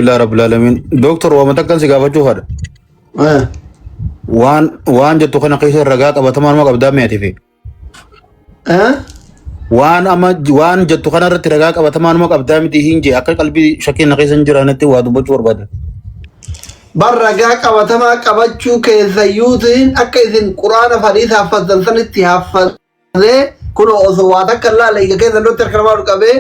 لله رب العالمين دكتور ومتكن سيغافا جوهر وان جتو خنا قيس الرقاق ابا تمام ما قبدا ميتي في وان جتو خنا رت رقاق ابا تمام ما قبدا ميتي هينجي اكل قلبي شكي نقيس انجرانتي وادو بجور بدا برقاق ابا تمام قبچو كيزيوتين اكيزن قران حديث حفظن سنتي حفظ كنو اوزواتك الله ليك كيزن دكتور كرمالو قبه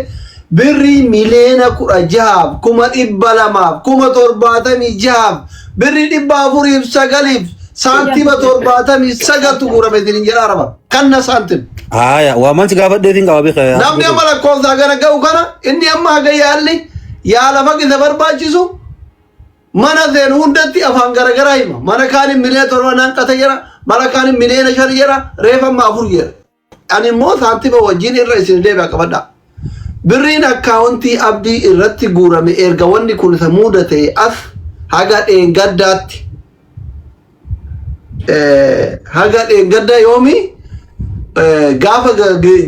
بري ميلينا كراجاب كما إبلاماب كما ترباتمي جاب بري إبافوري بسقاليف سانتي بترباتمي سقال تقول بدين جراربا كنا سانتم ومان سقافت ديتين قوابي خير نامني أمالا كون زاغانا قاو كنا إني أما قيالي يا لفاق زبر باجيسو مانا ذين هندتي أفان غرغرايما مانا كاني ميلينا تربانان قطيرا مانا كاني ميلينا شريرا ريفا مافور جير يعني مو سانتي بوجين الرئيسين ديبا كبدا برين أكاونتي أبدي إرتي غورامي إرغواني كون ثمودتي أف هاقات إنغدات هاقات إنغدا يومي غافا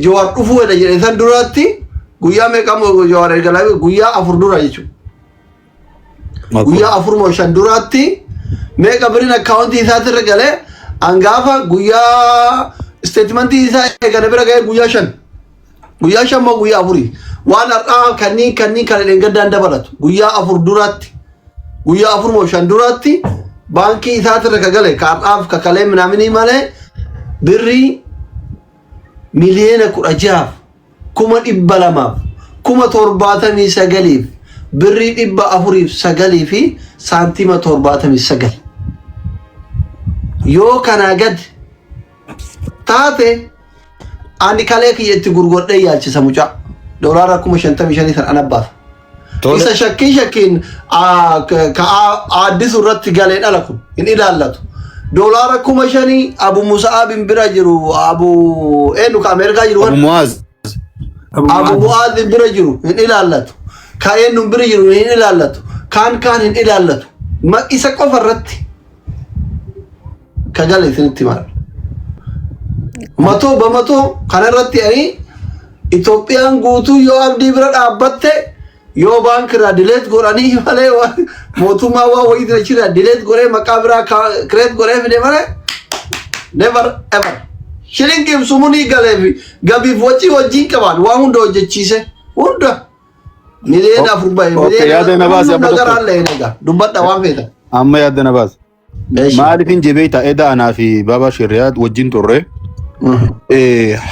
جوار أفوه دا جنسان دراتي غويا ميكامو جوار إرغلاوي غويا أفر دورا يشو غويا أفر موشان دراتي ميكا برين أكاونتي إساتي رغالي أنغافا غويا statementي إساتي إغاني برغالي غويا شن guyyaa shamma guyyaa afuri waan har'aa kanniin kan gadaan dabalatu guyyaa afur duratti guyyaa afur moo shan duratti baankii isaatirra ka gale ka har'aaf ka kalee minaaminii malee birrii miliyoona 16 kuma 200 kuma 79 birrii 409 fi saantima 79 yoo kanaa gad taate ani kale kiyetti gurgodhe yaalchisa muca dolara kuma 55 san anabbaaf isa shakkin ka addis irratti galee dhalakun in ilaallatu dolara kuma 5 abu musa'ab bin bira jiru abu enu ka amerika jiru abu muaz bira jiru in ilaallatu ka enu bira jiru in ilaallatu kan in ilaallatu ma isa qofa irratti ka galee sinitti maal mato bamato kanarratti ani Itoophiyaan guutuu yoo abdii bira dhaabbatte yoo baankira dileet godhanii malee mootummaa waa wayii jira dileet godhee maqaa biraa kireet godhee fide malee never ever shilingiif sumunii galeefi gabiif wajjin qaban waa hunda hojjechiise hunda miliyoona 4 bahe miliyoona dubbadha waan feeta amma yaadda na baas maaliifin jebeeta eda anaa fi baaba shirriyaat wajjin turre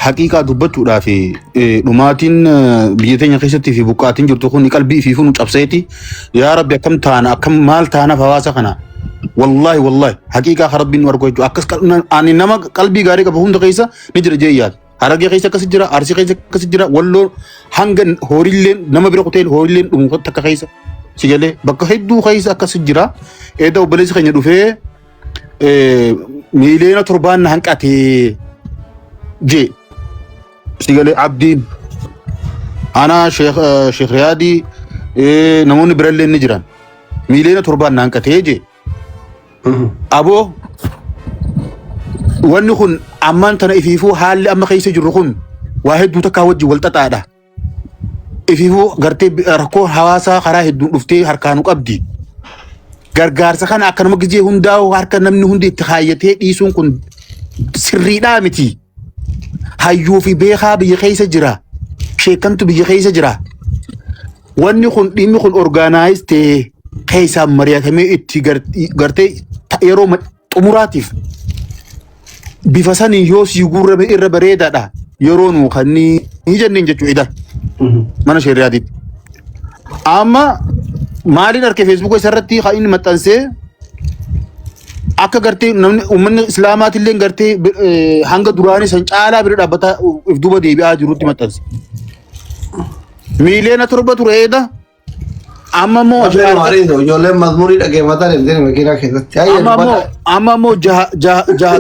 haqiiqaa dubbachuudhaa fi dhumaatiin biyya teenya keessatti fi buqqaatiin jirtu kun qalbii fi funu cabseeti yaa rabbi akkam taana akkam maal taanaaf hawaasa kana wallahi haqiiqaa rabbiin nu argu jechuudha akkas ani nama qalbii gaarii qabu hunda keessa ni jira jeeyyaat harargee keessa akkas jira arsii keessa akkas jira walloo hanga horiilleen nama bira kuteen horiilleen dhumu takka keessa sigalee bakka hedduu keessa akkas jira eeda obboleessi keenya dhufee miliyoona 7 hanqatee جي سيقالي عبدين انا شيخ ريادي نموني برلين نجران ميلينا تربان نانكا تيجي ابو ونخن امان تنا افيفو حال اما خيس جرخن واحد دوتكا وجي والتطادا افيفو غرتي ركو حواسا خرا هدو دفتي هركانو قبدي غرغار سخان اكن مغجي هنداو هركن نمني هندي تخايتي ديسون كن سري دامتي hayyuu fi beekaa biyya keessa jira sheekantu biyya keessa jira wanni kun dhimmi kun organize ta'ee keessaan mari'atamee itti gartee yeroo xumuraatiif bifa sanii yoo si gurrame irra bareedaadha yeroo nu kan ni jenneen jechuudha mana shari'aatitti amma maaliin arke Facebook isarratti kan inni maxxansee akka gartee namni uummanni islaamaatillee gartee hanga duraanii san caalaa bira dhaabbata if duba deebi'aa jirutti maxxanse miliyoona 7 tureedha amma moo ijoolleen mazmurii dhaggeeffatan illee makiinaa keessatti amma moo jaha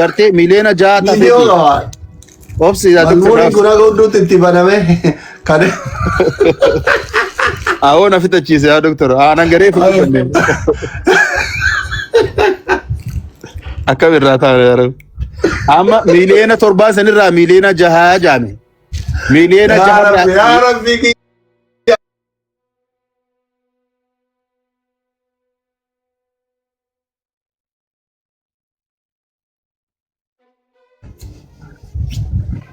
gartee miliyoona 6 tafe obsi mazmurii guna gudduutti itti baname kan awoon afitachiise yaa doktor aanan garee fuudhanne akka birraa taa'e amma miliyoona 7 sanirraa miliyoona 6 jaame miliyoona 6 yaa rabbi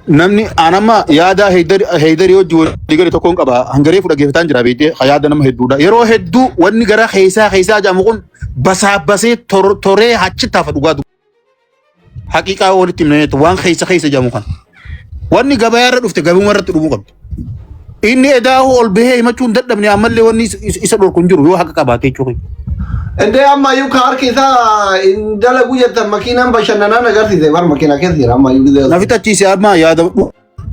namni anama yaada heydar yoo digari tokkoon qaba hangaree fudhageeffataan jira beekee yaada nama hedduudha yeroo hedduu wanni gara keessaa jaamu kun basaabasee toree hachittaaf dhugaa haqiiqaa walitti himneetu waan keessa jaamu kan wanni gabayaa irra dhufte gabuma irratti dhumuu qabdi inni edaahu ol bahee himachuun dadhabne ammallee wanni isa dhorku hin jiru yoo haqa qabaatee jechuudha. Ende amma yu kaar kisa indala guyata makinan bashannana nagarsiise war makina keessa jira amma yu gidee nafitachiise amma yaada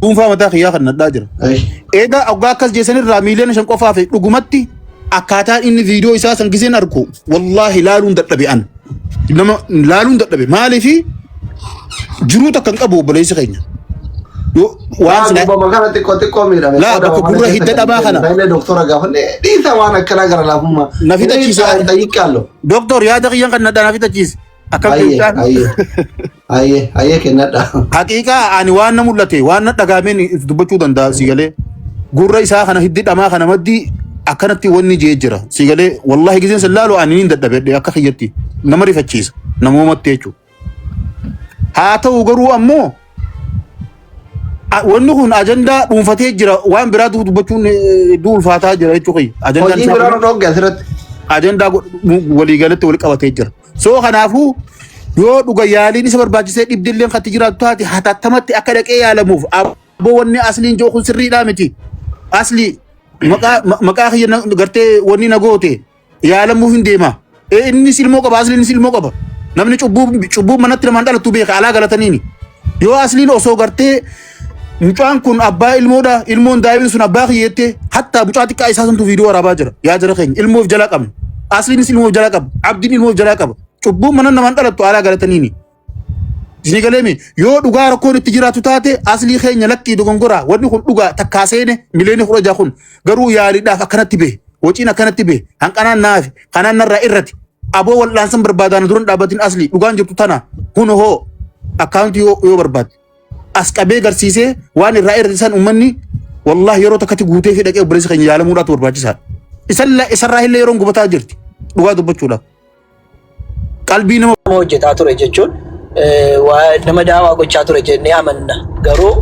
dhuunfaa mataa kiyyaa kan nadhaa jira. Egaa oggaa akkas jeesanirraa miiliyoona 5 qofaaf dhugumatti akkaataan inni viidiyoo isaa san giseen argu wallaahi laaluun dadhabe an nama laaluun dadhabe maaliifi jiruu takkan qabu obboleessi keenya. waan sina makana xiqqoo miidhame laa bakka gurra hidda dhabaa kana daa'ilee doktora gaafanne dhiisa waan akkana gara laafummaa nafitachiisa ta'iqqaallo doktor yaada kiyyan kan nadhaa nafitachiisa akkam keessaan ayyee kennadha haqiiqaa ani waan na mul'ate waan na dhagaameen dubbachuu danda'a sigalee gurra isaa kana hiddi dhamaa kana maddii akkanatti wanni jee jira sigalee wallahi giseen sallaaloo ani niin dadhabedhe akka kiyyatti nama rifachiisa namoomatti jechuudha haa ta'u garuu ammoo wanni kun ajandaa dhuunfatee jira waan biraatu dubbachuun hedduu ulfaataa jira jechuudha ajandaa waliigalatti wal qabatee jira soo kanaafuu yoo dhuga yaaliin isa barbaachisee dhibdilleen katti jiraatu taate hatattamatti akka dhaqee yaalamuuf aboo wanni asliin joo kun sirriidhaa miti asli maqaa kiyya gartee wanni na goote yaalamuuf hin deema inni silmoo qaba asliin silmoo qaba namni cubbuu manatti namaan dhalatu beeka alaa galataniini yoo asliin osoo gartee mucaan kun abbaa ilmoodha ilmoon daa'imni sun abbaa kiyyeette hatta mucaa xiqqaa isaa santu viidiyoo waraabaa jira yaa jara keenya ilmoof jala qabna asliinis ilmoof jala qaba abdiin ilmoof jala qaba cubbuun mana namaan dhalattu alaa galataniini isni galeemi yoo dhugaa rakkoon itti jiraatu taate aslii keenya lakkii dogongora wanni kun dhugaa takkaa seene miliyoona 16 kun garuu yaaliidhaaf akkanatti bee wociin akkanatti bee hanqanaan naafi kanaan narraa irratti aboo wal'aansan barbaadaan duran dhaabatiin aslii dhugaan jirtu tana kun hoo akkaawuntii yoo barbaadde as qabee garsiisee waan irraa irrisan ummanni wallahi yeroo takkatti guutee fi dhaqee obboleessa keenya yaalamuudhaatu barbaachisaadha isarraa illee yeroon gubataa jirti dhugaa dubbachuudhaaf qalbii nama hojjetaa ture jechuun nama daawaa gochaa ture jennee amanna garuu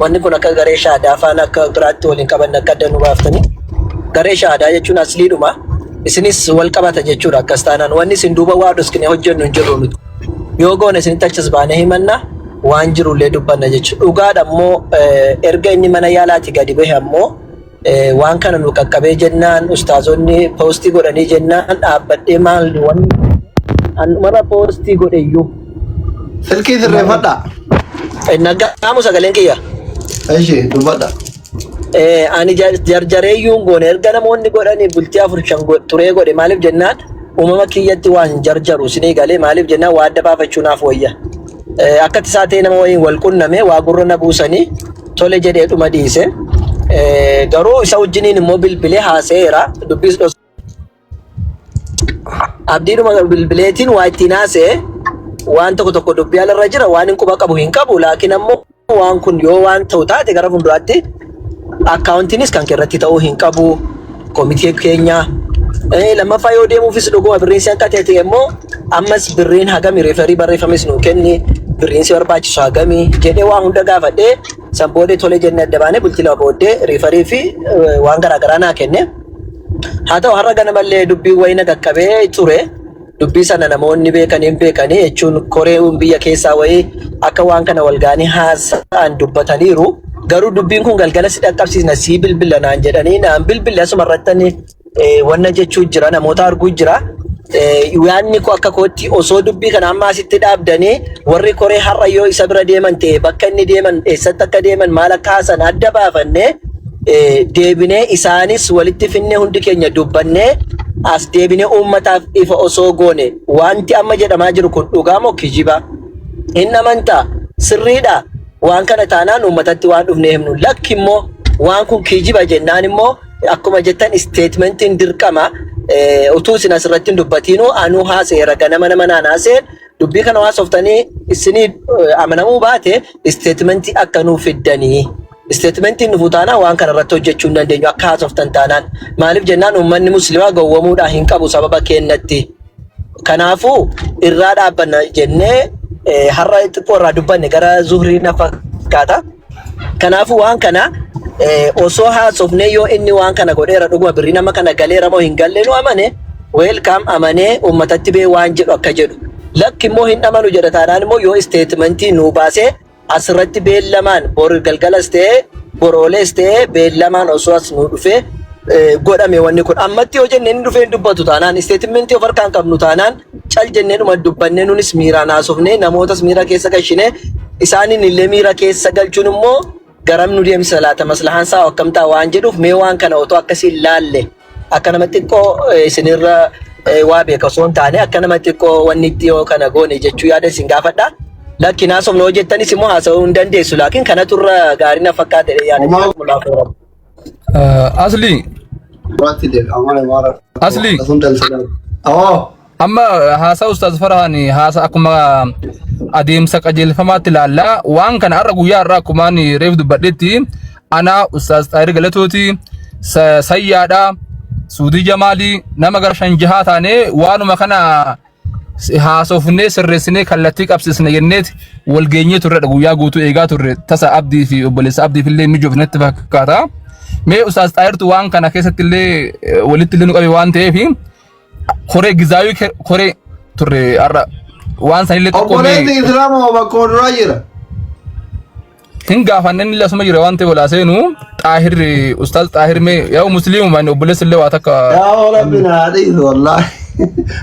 wanni kun akka garee shaadaa afaan akka biraatti waliin qaban akka adda nu baaftanii garee shaadaa jechuun asliidhuma isinis wal qabata jechuudha akkas taanaan wanni isin duuba waa dhuskine hojjennu hin jirru nuti yoo goone isinitti achas baanee himanna waan jirullee dubbanna jechuudha dhugaadha ammoo erga inni mana yaalaati gadi bahe ammoo waan kana nu qaqqabee jennaan ustaazonni poostii godhanii jennaan dhaabbadhee maal wanni mara poostii godheyyuu silkii sirreeffadha nagaamu sagaleen kiyya eeshi dubbadha ani jarjareeyyuun goone erga namoonni godhanii bultii 4 turee godhe maaliif jennaan uumama kiyyatti waan jarjaru isinii galee maaliif jennaan waa adda baafachuu naaf wayya akkatti isaa ta'e nama waliin wal qunname waa gurra na buusanii tole jedhee dhuma dhiise garuu isa wajjiniin immoo bilbilee haaseera dubbis abdiidhuma bilbileetiin waa ittiin haasee waan tokko dubbii alarra jira waan hin quba qabu hin qabu laakiin ammoo waan kun yoo waan ta'u taate gara fuulduraatti akkaawuntiinis kan irratti ta'uu hin qabu komitee keenya lammaffaa yoo deemuufis dhuguma birriinsi akka ta'e immoo ammas birriin hagami reefarii barreeffames nu kenni birriinsi barbaachisu hagami jedhee waan hunda gaafadhee san boodee tole jennee adda baanee bultii lama booddee reefarii fi waan garaagaraa naa kenne haa ta'u har'a ganamallee dubbii wayina qaqqabee ture dubbii sana namoonni beekanii jechuun koreewwan biyya keessaa wayii akka waan kana walgaanii haasa'an dubbataniiru garuu dubbiin kun galgala si dhaqqabsiisna sii bilbila naan jedhanii naan bilbila asuma irratti wanna jechuu jira namoota arguu jira yaanni ko akka kootti osoo dubbii kana amma asitti dhaabdanii warri koree har'a yoo isa bira deeman ta'e bakka inni deeman eessatti akka deeman maal akka haasan adda baafannee deebinee isaanis walitti finnee hundi keenya dubbannee as deebinee uummataaf ifa osoo goone wanti amma jedhamaa jiru kun dhugaa moo kijiba inni amantaa sirriidha waan kana taanaan uummatatti waan dhufnee himnu lakki immoo waan kun kijiba jennaan immoo akkuma jettan statementiin dirqama utuu isin asirratti hin dubbatiinuu anuu haaseera ganama nama naan haaseen dubbii kana waasoftanii isinii amanamuu baate statementii akka nuu fiddanii statementiin nufu taanaan waan kana irratti hojjechuu hin dandeenyu akka haasoftan taanaan maaliif jennaan uummanni muslimaa gowwamuudhaa hin qabu sababa kennatti kanaafuu irraa dhaabbanna jennee har'a xiqqoo irraa dubbanne gara zuhrii na fakkaata Kanaafuu waan kana osoo haasofnee yoo inni waan kana godheera dhuguma birrii nama kana galeera moo hin galle nu amane welcome amanee uummatatti bee waan jedhu akka jedhu. Lakki immoo hin amanu jedha taanaan immoo yoo statementii nu baasee asirratti beellamaan bor galgalas ta'ee boroolees ta'ee beellamaan osoo as nu dhufee godhame wanni kun ammatti yoo jennee inni dhufee dubbatu taanaan statementii of harkaan qabnu taanaan cal jennee dhuma dubbannee nunis miiraan haasofnee namootas miira keessa galchinee isaaniin illee miira keessa galchuun immoo garam nu deemsa laata maslahaan isaa akkamtaa waan jedhuuf mee waan kana otoo akkasiin laalle akka nama xiqqoo isinirra waa beeka osoo hin taane akka nama xiqqoo wanni itti yoo kana goone jechuu yaada isin gaafadha. Lakki naasofna hojjettanis immoo haasa'uu hin dandeessu laakiin kana turra gaarii na fakkaate yaada. Asli. Asli. Amma haasa Ustaaz Farhaan haasa akkuma adeemsa qajeelfamaatti ilaallaa waan kana har'a guyyaa har'aa akkuma reef dubbadhetti ana Ustaaz Xaahir Galatooti Sayyaadha Suudii Jamaalii nama gara shan jahaa taane waanuma kana haasofnee sirreessinee kallattii qabsiisne jenneeti wal geenyee turredha guyyaa guutuu eegaa turre tasa Abdii fi obboleessa Abdiif illee mijoofnetti fakkaata. Mee Ustaaz Xaahirtu waan kana keessatti illee walitti illee nu qabe waan ta'eef koree gizaayuu koree turre har'a waan sanillee tokko obboleessi Islaamaa bakka duraa jira. Hin gaafanneen illee asuma jira waan ta'e walaa seenu Xaahir Ustaaz Xaahir mee yaa musliimuma obboleessi illee waa takka. Yaa rabbina hadhiis wallahi.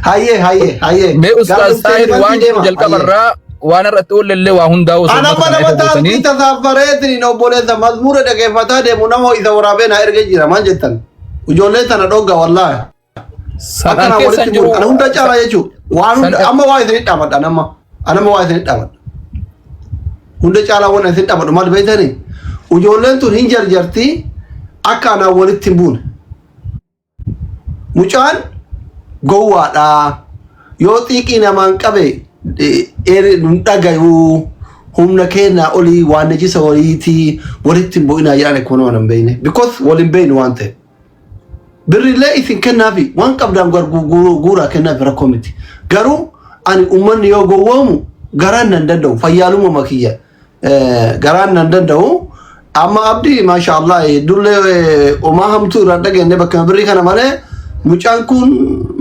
Hayyee. Mee Ustaaz Xaahir waan jiru jalqabarraa waan irratti oollee waa hundaa'u osoo ana mana mataatti tasaafareetiin obboleessa mazmuura dhaggeeffataa deemu nama isa waraabee na erga jira maal jettan ijoollee tana dhogga wallahi Sadan keessan jiru ana hunda caala jechuudha waan hunda amma waa isin dhaamadha anama waa isin dhaamadha hunda caala waan isin dhaamadha maal beeytani ijoolleen tun hin jarjarti akka ana walitti buune mucaan gowwaadha yoo xiiqii namaan qabe dhagayu humna keenya olii waan najisa waliiti walitti bu'inaa jedhan akkuma nama hin beekne because wal hin beekne waan ta'e birrillee isin kennaafi waan qabdaan guuraa kennaafi rakkoo miti garuu ani ummanni yoo gowwoomu garaan nan danda'u fayyaaluma makiyya garaan nan danda'u amma Abdii maasha Allah dullee omaa hamtuu irraan dhageenye bakka birrii kana malee mucaan kun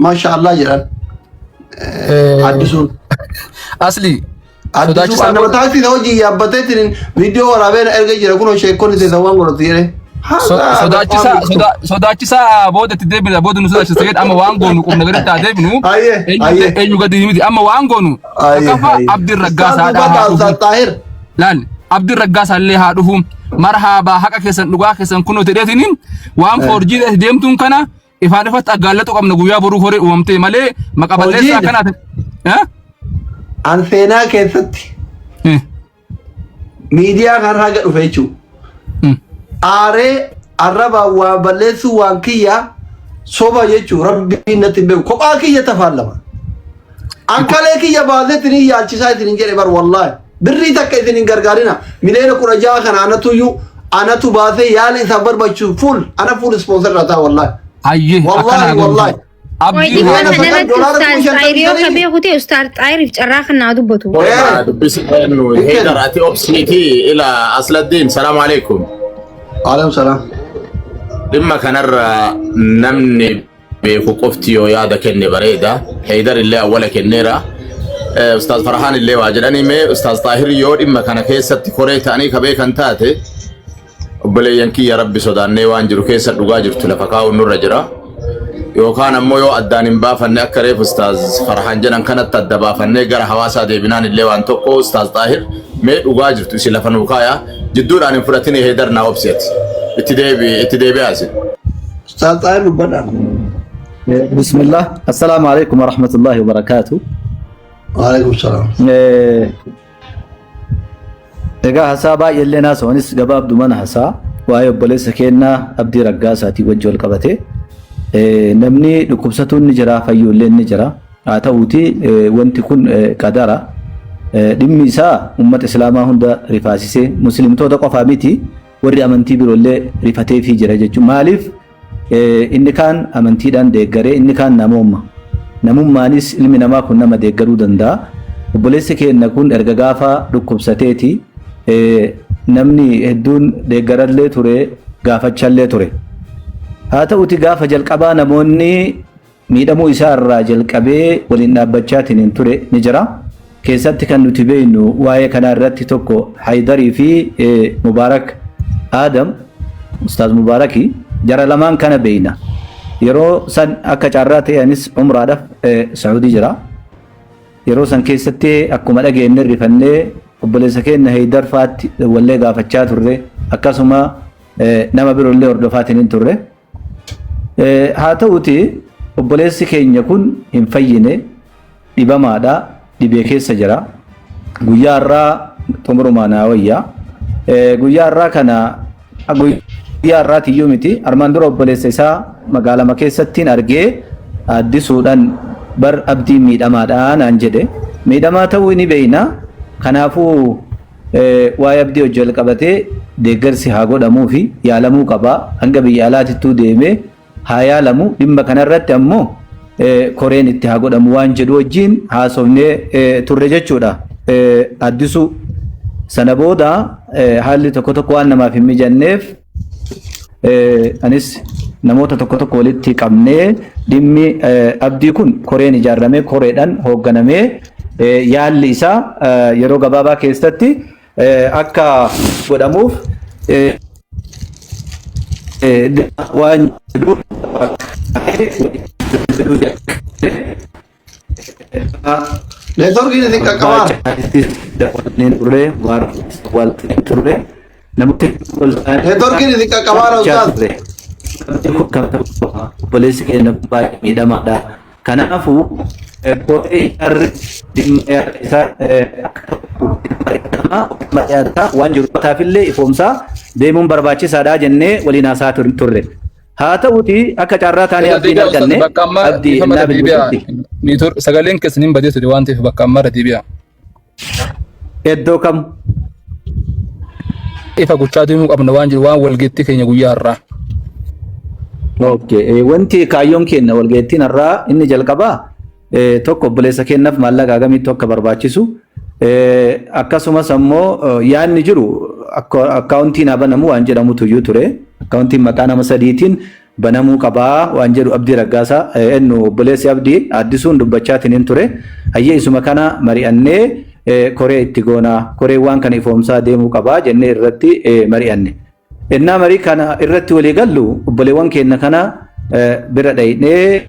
maasha Allah jedhan addisuun Asli. addisuun anama taasisa hojii yaabbateetiin viidiyoo waraabee na erga jira kunoo sheekonni teessan waan godhatu jedhee Sodaachisaa booda itti deebina booda nu sodaachisa jedhe amma waan goonu qubna gaditti haa deebinu eenyu gadi miti amma waan goonu akkafaa Abdiin Raggaasaa laal Abdiin Raggaasaa illee haa dhufu marhaabaa haqa keessan dhugaa keessan kunoo ta'eetiin waan foorjii deemtuun kana ifaan ifatti aggaallatu qabna guyyaa boruu horee uumamtee malee maqaballeessaa kanaati. An seenaa keessatti miidiyaa kan haga dhufe jechuudha. Aaree arraba waa balleessuu waan kiyya soba jechuudha rabbiin natti beeku kophaa kiyya tafaallama. Ankalee kiyya baasee ittiin yaalchisaa ittiin jedhe bar wallaahi birrii takka ittiin gargaarina miliyoona 16 kana anatu baasee yaala isaa barbaachisu full ana full sponsor irraa ta'a wallaahi. Ayyee wallaahi. Abdi mana Ustaz Xaahir yoo kabee kutee Ustaz Xaahir carraaqnaa dubbatu. بسم هيدر أتي أوبسنيتي إلى أصل الدين السلام عليكم. عليكم السلام. لما كان نمني بفقفتي ويادا كني بريدة هيدر اللي أولا كنيرا أستاذ فرحان اللي واجدني مي أستاذ طاهر يود إما كان كيسة كوري تاني كبي كان تاتي وبلي ينكي يا ربي سوداني وانجرو كيسة لغاجر تلفقاو النور رجرا يوكان أمو يو أداني مبافني أكريف أستاذ فرحان جنان كانت تدبافني غير حواسا دي بنان اللي وان توقو أستاذ طاهر مي لغاجر تسلفن وكايا جدود عن فراتيني هيدر ناوبسيت اتدابي عزيز أستاذ طاهر بدأ. بسم الله السلام عليكم ورحمة الله وبركاته. وعليكم السلام. إجا حسابا يلي ناس ونس جباب دمان حسا وأيوب بليس كينا أبدي رجاساتي وجول كبته نمني لكبستون نجرا فيو لين نجرا أتوتي وانت كون قدرة دميسا أمة إسلامه هندا رفاسيسي مسلم تودا قفاميتي وري أمانتي برولي رفاتي في جراجة مالف inni kaan amantiidhaan deeggaree inni kaan namummaanis ilmi namaa kun nama deeggaruu danda'a obboleessi keenya kun erga gaafa dhukkubsateeti namni hedduun deeggarallee ture gaafachallee ture. Haa ta'uti gaafa jalqabaa namoonni miidhamuu isaa irraa jalqabee waliin dhaabbachaatiin hin ture ni jira. Keessatti kan nuti beeknu waa'ee kanaa irratti tokko Haydarii fi Mubaarak Adam Ustaaz Mubaaraki jara lamaan kana beeyna. Yeroo san akka carraa ta'anis umraadhaaf Saudi jira. Yeroo san keessatti akkuma dhageenye rifannee obboleessa keenya Haydar faatti wallee gaafachaa turre akkasuma nama biroollee hordofaatiin hin turre. Haa ta'uti obboleessi keenya kun hin fayyine dhibamaadha. Dhibee keessa jira. Guyyaa irraa xumurumaa naawayyaa. Guyyaa irraa kana guyyaa irraa tiyyuu miti. Armaan dura obboleessa isaa magaalama keessattiin argee addisuudhaan bar abdiin miidhamaadha naan jedhe. Miidhamaa ta'uu ni beeyna. Kanaafuu waa'ee abdii hojii wal qabatee deeggarsi haa godhamuu fi yaalamuu qaba. Hanga biyya alaatittuu deemee haa yaalamu. Dhimma kanarratti ammoo koreen itti haa godhamu waan jedhu wajjin haasofnee turre jechuudha. Addisu sana booda haalli tokko tokko waan namaaf hin mijanneef anis namoota tokko tokko walitti qabnee dhimmi abdii kun koreen ijaarramee koreedhaan hoogganamee yaalli isaa yeroo gabaabaa keessatti akka godhamuuf waan jedhu Networkiin isin qaqqabaa. Networkiin isin qaqqabaa Ustaaz. Obboleessi keenya baay'ee miidhamaadha. Kanaafuu waan jiru taafillee ifoomsaa deemuun barbaachisaadha jennee waliin haasaa turre. Haa ta'uti akka carraa taanee abdiin arganne abdii innaa bilbilutti. Sagaleen keessan hin badee ture waan ta'eef bakka ammaa irra deebi'a. Iddoo kam? Ifa gochaa deemuu qabna waan jiru waan walgeettii keenya guyyaa har'aa. Okay, wanti kaayyoon keenya walgeettiin har'aa inni jalqabaa tokko obboleessa keenyaaf maallaqa agamiitu akka barbaachisu akkasumas ammoo yaadni jiru akkaawuntiin banamu waan jedhamutu iyyuu ture. Akkaawuntiin maqaa nama sadiitiin banamuu qabaa waan jedhu Abdii Raggaasaa ennu obboleessi Abdii addisuun dubbachaatiin hin ture. Hayyee isuma kana mari'annee koree itti goonaa koree waan kana ifoomsaa deemuu qabaa jennee irratti mari'anne. Innaa marii kana irratti walii gallu obboleewwan keenya kana bira dhaynee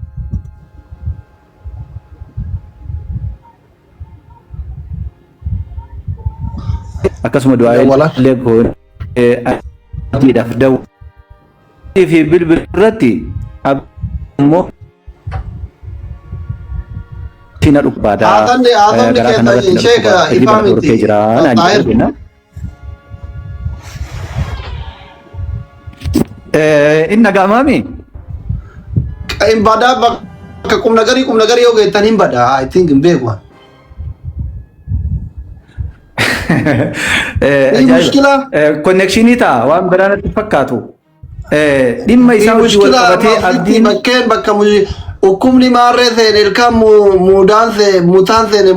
akkasuma du'aalee abdiidhaaf dawuu fi bilbil irratti ammoo tina dhukbaadhaa garaa kanarratti dhibba dorkee jira naan jedhina. Inna gaamami? In badaa bakka qubnagarii yoo geettan hin badaa. I think hin beeku. Konnekshinii ta'a waan biraan itti fakkaatu. Dhimma isaa hojii wal qabatee abdiin bakkeen bakka hukumni maarree seene ilkaan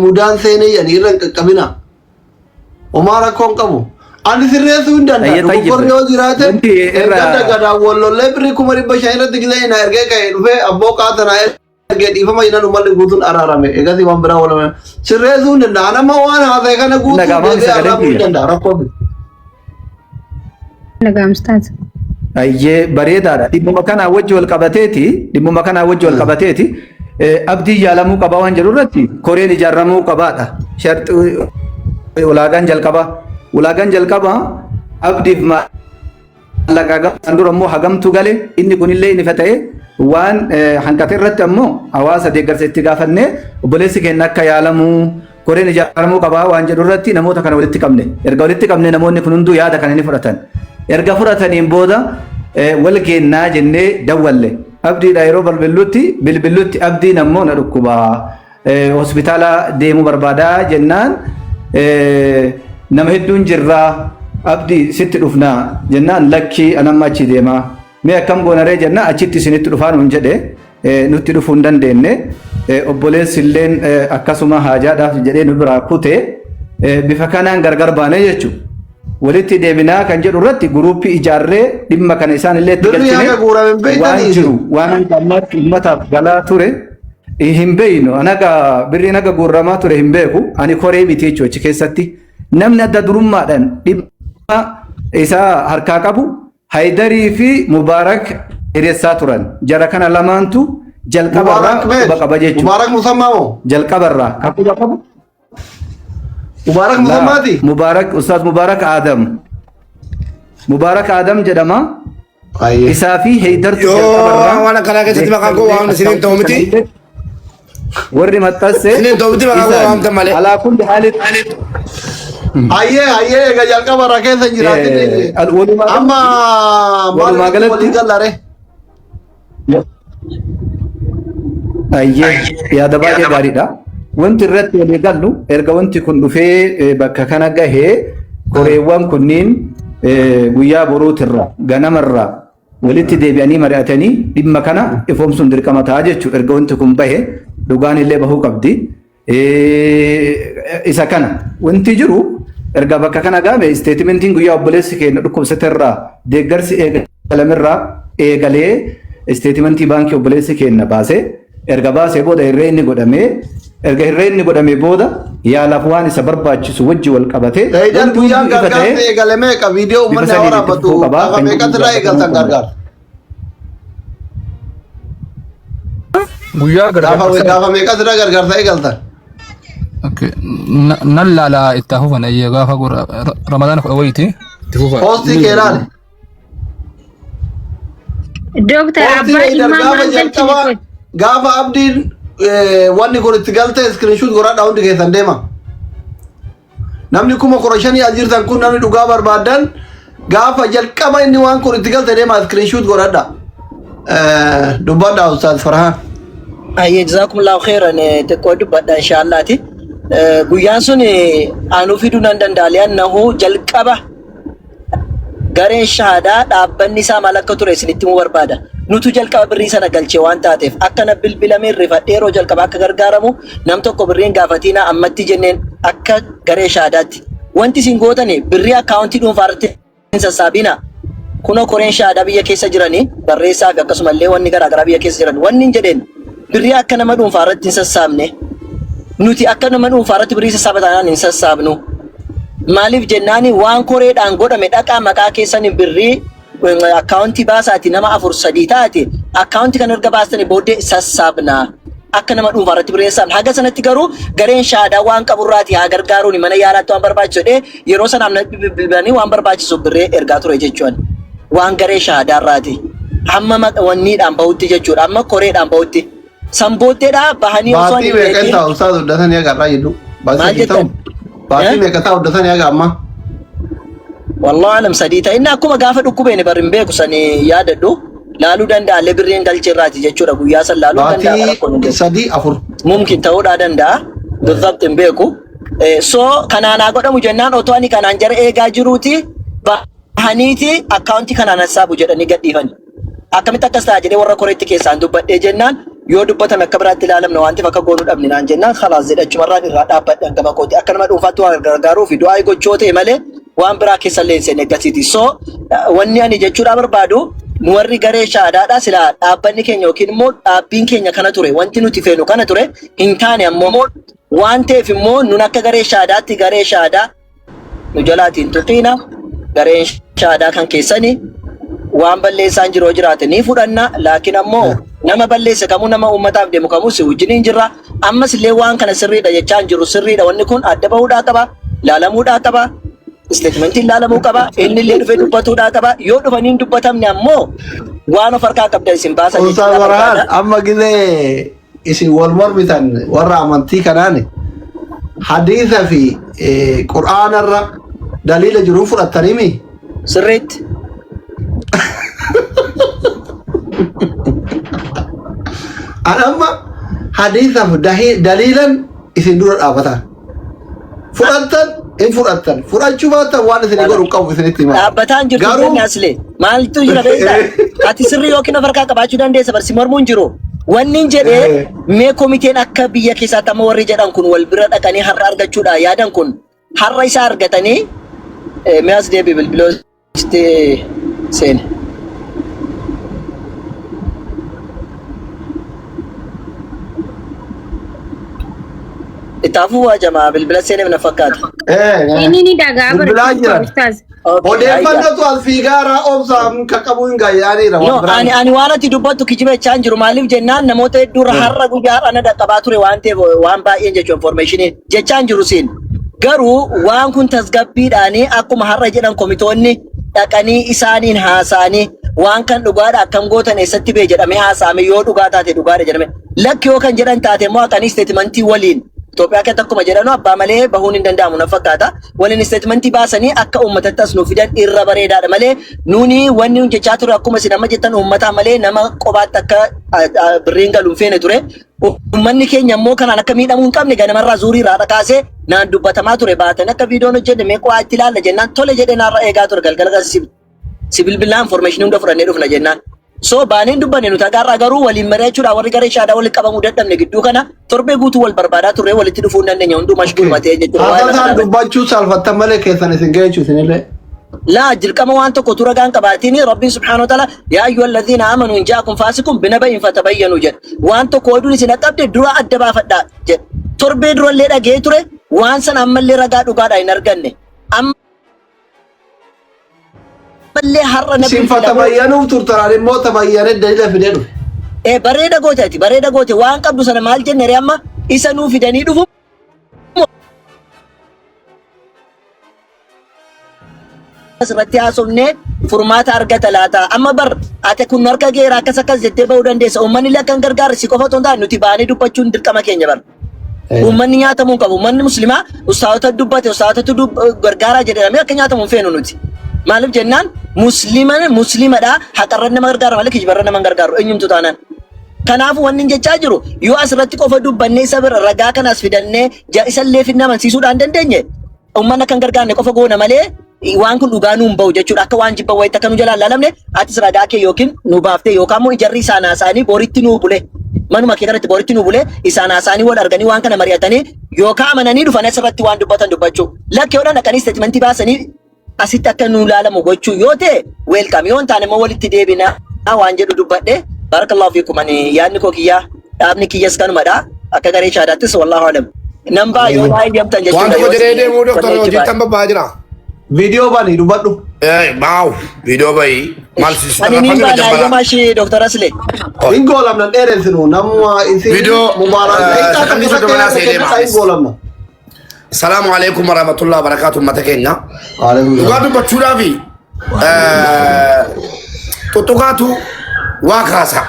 mudaan seene yani irra hin qaqqabina. Homaa rakkoon qabu. Ani sirreessuu hin danda'u. Boqqorri yoo jiraate gada gadaan wallollee birrii 500 irratti gisee na ergee ka'ee dhufee abboo qaatanaa ergee dhiifama jinan uummanni guutuun araarame. Egasii waan biraa walame. Sirreessuu hin danda'a. Nama waan haasa'e kana guutuu deebi'ee argamuu hin danda'a. Rakkoo biraa. Nagaamstaas. Ayyee bareedaadha. Dhimmuma kanaa wajji wal qabateeti. Abdii yaalamuu qabaa waan jedhu irratti koreen ijaaramuu qabaadha. Sharxii ulaagaan jalqabaa. Ulaagaan jalqabaa abdiif maallaqa gahaan dura immoo hagamtu gale inni kunillee inni fata'e waan hanqate irratti ammoo hawaasa deeggarsa itti gaafannee obboleessi keenya akka yaalamuu koreen ijaaramuu qabaa waan jedhu irratti namoota kana walitti qabne. Erga walitti qabne namoonni kun hunduu yaada kana ni fudhatan. Erga fudhataniin booda wal geennaa jennee dawwalle. Abdiidha yeroo bilbilutti abdiin ammoo na dhukkubaa hospitaala deemuu barbaadaa jennaan nama hedduun jirraa abdii sitti dhufnaa jennaan lakkii anamma achi deemaa mee akkam goonaree jennaan achitti isinitti dhufaa nuun jedhe nutti dhufuu hin dandeenye obboleessi illeen akkasuma haajaadhaaf jedhee nu biraa kute bifa kanaan gargar baane jechuudha. walitti deebinaa kan jedhu irratti guruupii ijaarree dhimma kana isaan illee itti Birrii haga guurame hin waan beektanii jiru waan ammaatti uummataaf galaa ture hin beeynu anaga birriin haga guuramaa ture hin beeku ani koree miti jechuudha achi keessatti namni adda durummaadhaan dhimma isaa harkaa qabu Haydarii fi Mubaarak hiriirsaa turan jara kana lamaantu jalqabarraa quba qaba jechuudha. Mubaarak musammaa moo? Jalqabarraa kan quba qabu. Mubaarak musammaati? Mubaarak Ustaaz Mubaarak Adam. Mubaarak Adam jedhama. Isaa fi Haydartu jalqabarraa. Waan akkanaa keessatti maqaan koo waamna isiniin ta'u miti. Warri maxxanse. Isiniin ta'u miti maqaan koo waamta malee. Alaa kulli haalitti. Ayyee egaa jalqabarraa keessa hin jiraatin. Amma walumaa galatti walii gallare. Ayyee yaada baay'ee gaariidha. Wanti irratti walii gallu erga wanti kun dhufee bakka kana gahee koreewwan kunniin guyyaa boruutirra ganamarraa walitti deebi'anii mari'atanii dhimma kana ifoomsuun dirqama ta'a jechuudha. Erga wanti kun bahe dhugaan illee bahuu qabdi. Isa kana wanti jiru erga bakka kana gaame isteetimentiin guyyaa obboleessi keenya dhukkubsaterraa deeggarsi eegalamirraa eegalee isteetimentii baankii obboleessi keenya baasee erga baasee booda hirreenni godhamee erga hirreenni godhamee booda yaalaaf waan isa barbaachisu wajji wal qabatee Eedan guyyaan gargaarsa eegalamee qaba viidiyoo uummanni waraabatu gaafa meeqatti irraa eegaltan gargaara. Guyyaa gargaarsa. Gaafa meeqatti irraa gargaarsa eegaltan. Nan laala itti hafufan ayyee gaafa Ramadaan kudha wayiiti itti hafufan. Poostii kee laale. Doktor Abbaa Imam jalqaba gaafa abdiin wanni kun itti galte iskiriinshuut godhadhaa hundi keessan deema. Namni 15,000 as jirtan kun namni dhugaa barbaadan gaafa jalqaba inni waan kun itti galte deema iskiriinshuut godhadhaa. Dubbadhaa Ustaaz Farhaan. Ayyee jazakumullahu khairan xiqqoo dubbadha inshaallahti. Guyyaan sun aanuu fiduu nan danda'a li'annahu jalqaba gareen shahaadaa dhaabbanni isaa maal akka ture isinitti himuu barbaada. Nutu jalqaba birrii sana galchee waan taateef akkana bilbilamee rifadhee yeroo jalqaba akka gargaaramu nam tokko birriin gaafatiina ammatti jenneen akka garee shahaadaatti. Wanti isin gootani birrii akkaawuntii dhuunfaa irratti hin sassaabina. Kunoo koreen shahaadaa biyya keessa jiranii barreessaa fi akkasumallee wanni garaagaraa biyya keessa jiran wanni hin jedheen birrii akka nama dhuunfaa irratti hin sassaabne. Nuti akka nama dhuunfaa irratti birrii sassaabatanaan hin sassaabnu. Maaliif jennaani waan koreedhaan godhame dhaqaa maqaa keessan birrii akkaawuntii baasaati nama 4-3 taate akkaawuntii kan erga baastanii booddee sassaabna akka nama dhuunfaa irratti birreessan haga sanatti garuu gareen shahaadaa waan qaburraati haa gargaaruun mana yaalaatti waan barbaachisu yeroo sanaaf bilbilanii waan barbaachisu birree ergaa ture jechuun waan garee shahaadaa irraati hamma wanniidhaan bahutti jechuudha amma koreedhaan bahutti sanbootteedhaa bahanii osoo hin beekin ta'u Ustaaz Uddatanii agarraa jedhu. Maal jettan? Baatii meeqataa Uddatanii aga amma? Wallahu alam sadii ta'e inni akkuma gaafa dhukkubeeni barin beeku sanii yaadadhu laaluu danda'allee birriin galcheerraati jechuudha guyyaa san laaluu danda'a rakkoon Baatii 3-4 mumkin ta'uudhaa danda'a bifaatti hin beeku so kanaanaa godhamu jennaan otoo ani kanaan jara eegaa jiruuti bahaniiti akkaawuntii kanaan hassaabu jedhanii gadhiifani akkamitti akkas ta'a jedhee warra koreetti keessaan dubbadhee jennaan yoo dubbatame akka biraatti ilaalamna wanti akka goonuu dhabne naan jennaan khalaas jedhachumarraan irraa dhaabbadhan gama kooti akka nama dhuunfaatti waan gargaaruu fi du'aa gochoo ta'e malee waan biraa keessa illee hin seenne gasiiti so wanni ani jechuudha barbaadu nu warri garee shahaadaadha silaa dhaabbanni keenya yookiin immoo dhaabbiin keenya kana ture wanti nuti feenu kana ture hin taane ammoo waan ta'eef immoo nun akka garee shahaadaatti garee shahaadaa nu jalaatiin tuqiina gareen shahaadaa kan keessanii waan balleessaan jiroo jiraate ni fudhanna laakiin ammoo nama balleesse kamuu nama uummataaf deemu kamuu si wajjiniin jirra ammas illee waan kana sirriidha jechaan jiru sirriidha wanni kun adda bahuudhaa qaba laalamuudhaa qaba statementiin laalamuu qaba inni illee dhufee dubbatuudhaa qaba yoo dhufaniin dubbatamne ammoo waan of harkaa qabda isin baasan Ustaaz Farhaan amma gizee isin wal mormitan warra amantii kanaan hadiisa fi qur'aanarra daliila jiruun fudhattanimi sirriitti. Anamma hadiisaaf daliilan isin dura dhaabatan fudhattan hin fudhattan fudhachuu baattan waan isin godhu qabu isinitti hima. Dhaabbataan jirtu jenne aslee maaltu jira beektaa ati sirrii yookiin of harkaa qabaachuu dandeessa barsi mormuun jiru. Wanni jedhee mee komiteen akka biyya keessaatti amma warri jedhan kun wal bira dhaqanii har'a argachuudha yaadan kun har'a isaa argatanii Mi'as deebii bilbilooti seene. Itaafuu waa jamaa bilbila seenee na fakkaata. Inni ni dhagaa Bilbilaa bara jiran. ustaaz. Odeeffannootu as fiigaaraa obsaan qaqqabuu hin gayyaaniira. No, ani waan ati dubbattu kijiba jechaan jiru maaliif jennaan namoota hedduurra har'a guyyaa har'a na dhaqqabaa ture waan ta'eef waan baay'een jechuun informationii jechaan jiru siin. Garuu waan kun tasgabbiidhaanii akkuma har'a jedhan komitoonni dhaqanii isaaniin haasa'anii waan kan dhugaadha akkam gootan eessatti bee jedhamee haasa'ame yoo dhugaa taate dhugaadha jedhame. Lakki yoo kan jedhan taate immoo akkanii isteetimentii waliin Itoophiyaa keessatti akkuma jedhanu abbaa malee bahuun hin danda'amu na fakkaata. Waliin isteetimentii baasanii akka uummatatti as nuuf fidan irra bareedaadha malee nuuni wanni nun jechaa ture akkuma isin amma jettan uummataa malee nama qobaatti akka birriin galuun feene ture. Uummanni keenya immoo kanaan akka miidhamuu hin qabne ganamarraa zuurii irraa dhakaasee naan dubbatamaa ture baatan akka viidiyoon hojjenne mee qo'aa itti ilaalla jennaan tole jedhee naarra eegaa ture galgala sibilbilaan information hunda fudhannee dhufna jennaan. So baaneen dubbanne nuti agarraa garuu waliin mari'achuudhaan warri garee shaadaa walitti qabamuu dadhabne gidduu kana torbee guutuu wal barbaadaa turre walitti dhufuu hin dandeenye hunduu mashguuluma ta'ee jechuudha. Haasaan dubbachuu salphattan malee keessan isin geechuu isinillee. لا جلكما وانت كتورا كان كباتيني ربي سبحانه وتعالى يا أيها الذين آمنوا إن جاءكم فاسق بنبأ فتبينوا جد وانت كودوني سنتابد درا أدبا فدا جد تربي درا اللي رجع ترى وانسان أما اللي رجع دوكادا ينرجعني أما اللي حر نبي سين فتبينوا ترترى الموت تبين الدليل في دينه. إيه بريدة قوتي وان كابدو سنة مال جن رياما إسانو في دني دفو asirratti haasofnee furmaata argata laata amma bar ate kun harka geeraa akkas akkas jettee bahuu dandeessa uummanni illee akkan gargaarre si qofa otoo hin taane nuti baanee dubbachuun dirqama keenya bar uummanni nyaatamuu qabu uummanni muslimaa ustaawota dubbate ustaawotatu gargaaraa jedhamee akka nyaatamu hin feenu nuti maaliif jennaan muslimadha haqarran nama gargaara malee kijibarran nama gargaaru eenyumtu taanaan kanaaf wanni jechaa jiru yoo asirratti qofa dubbannee isa bira ragaa kanas fidannee isallee finna amansiisuudhaan dandeenye uummanni akkan gargaarne qofa goona malee waan kun dhugaa nuun bahu jechuudha akka waan jibba wayita kanu jalaan laalamne atis ragaa kee yookiin nu baaftee yookaan immoo ijarri isaan haasaanii boritti nuu bule manuma kee kanatti boritti nuu bule isaan haasaanii wal arganii waan kana mari'atanii yookaan amananii dhufan asirratti waan dubbatan dubbachuu lakki yoodhaan dhaqanii isteetimentii baasanii asitti akka nuu laalamu gochuu yoo ta'e weelkaam yoo hin taane immoo walitti deebina waan jedhu dubbadhe barakallahu fiikum ani yaadni koo kiyyaa dhaabni kiyyas kanumadha akka garee shaadaattis wallahu alam nambaa yoo baay'ee deemtan jechuudha waan tokko jedhee deemuu doktor hojjetan babbaa jira. Video bani dubadhu. Mau video bayi mal sisi. Ani ni ba na yi mashi Dr. Asle. Ingolam nan dere sinu namwa isi Video mubarak. Kami sudah mana saya dema. Ingolam na. Assalamualaikum warahmatullahi wabarakatuh mata Kenya. Waalaikumsalam. Gadu bachura vi. Tutugatu wakasa.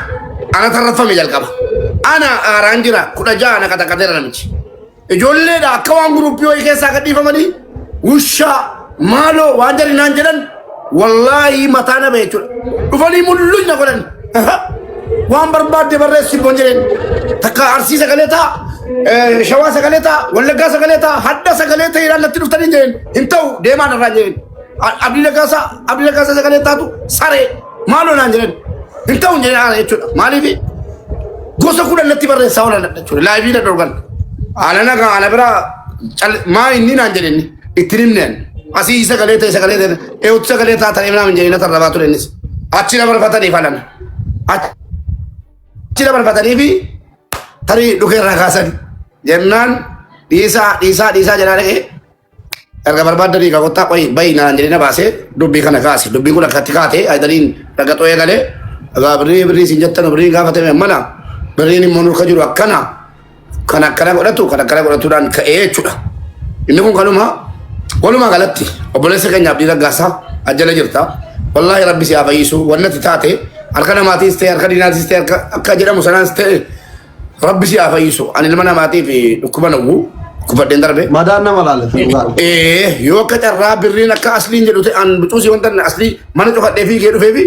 Ana tarrafa mi jalkaba. Ana aranjira kuda jana kata kadera namichi. Ijolle da kawan grup yo ikesa kadifa madi. Usha Malo wajar nan jalan wallahi matana be chul dufani mullu na golan wan barbad de barre si bonjeren takka arsi sagaleta shawa sagaleta wallaga sagaleta hadda sagaleta ila latti duftani jen intaw de man ranje abdila gasa sagaleta tu sare malo nan jalan intaw je ala chul mali bi gosa kuda latti barre sawla chul la bi da dorgan alana ga alabra ma inni nan jalan itrimnen Asih sagaleta eut sagaleta tani mana menjadi terdapat tu ini. Acira berfatani falan. Acira berfatani bi tari dukai rakasan. Jangan disa jangan lagi. Harga berbat dari kota koi bayi nan jadi nabase dubi kana kasih dubi gula kati aidarin raga toya kale agak beri sinjatan beri kafate mana beri ni monur kajuru kana dan ke cuda. Ini pun kalau mah Walumaa galatti obboleessa keenya abdii raggaasaa ajjala jirta wallahi rabbi si afayyisu wannati taate harka namaatiis ta'e harka diinaatis ta'e akka jedhamu sanaas ta'e rabbi si afayyisu ani ilma namaatiif dhukkuba nawwu kubbadheen darbe Madaan nama laalatu. yoo akka carraa birriin akka asliin jedhu ta'e an bucuusii wanta aslii mana cufadhee fi kee dhufee fi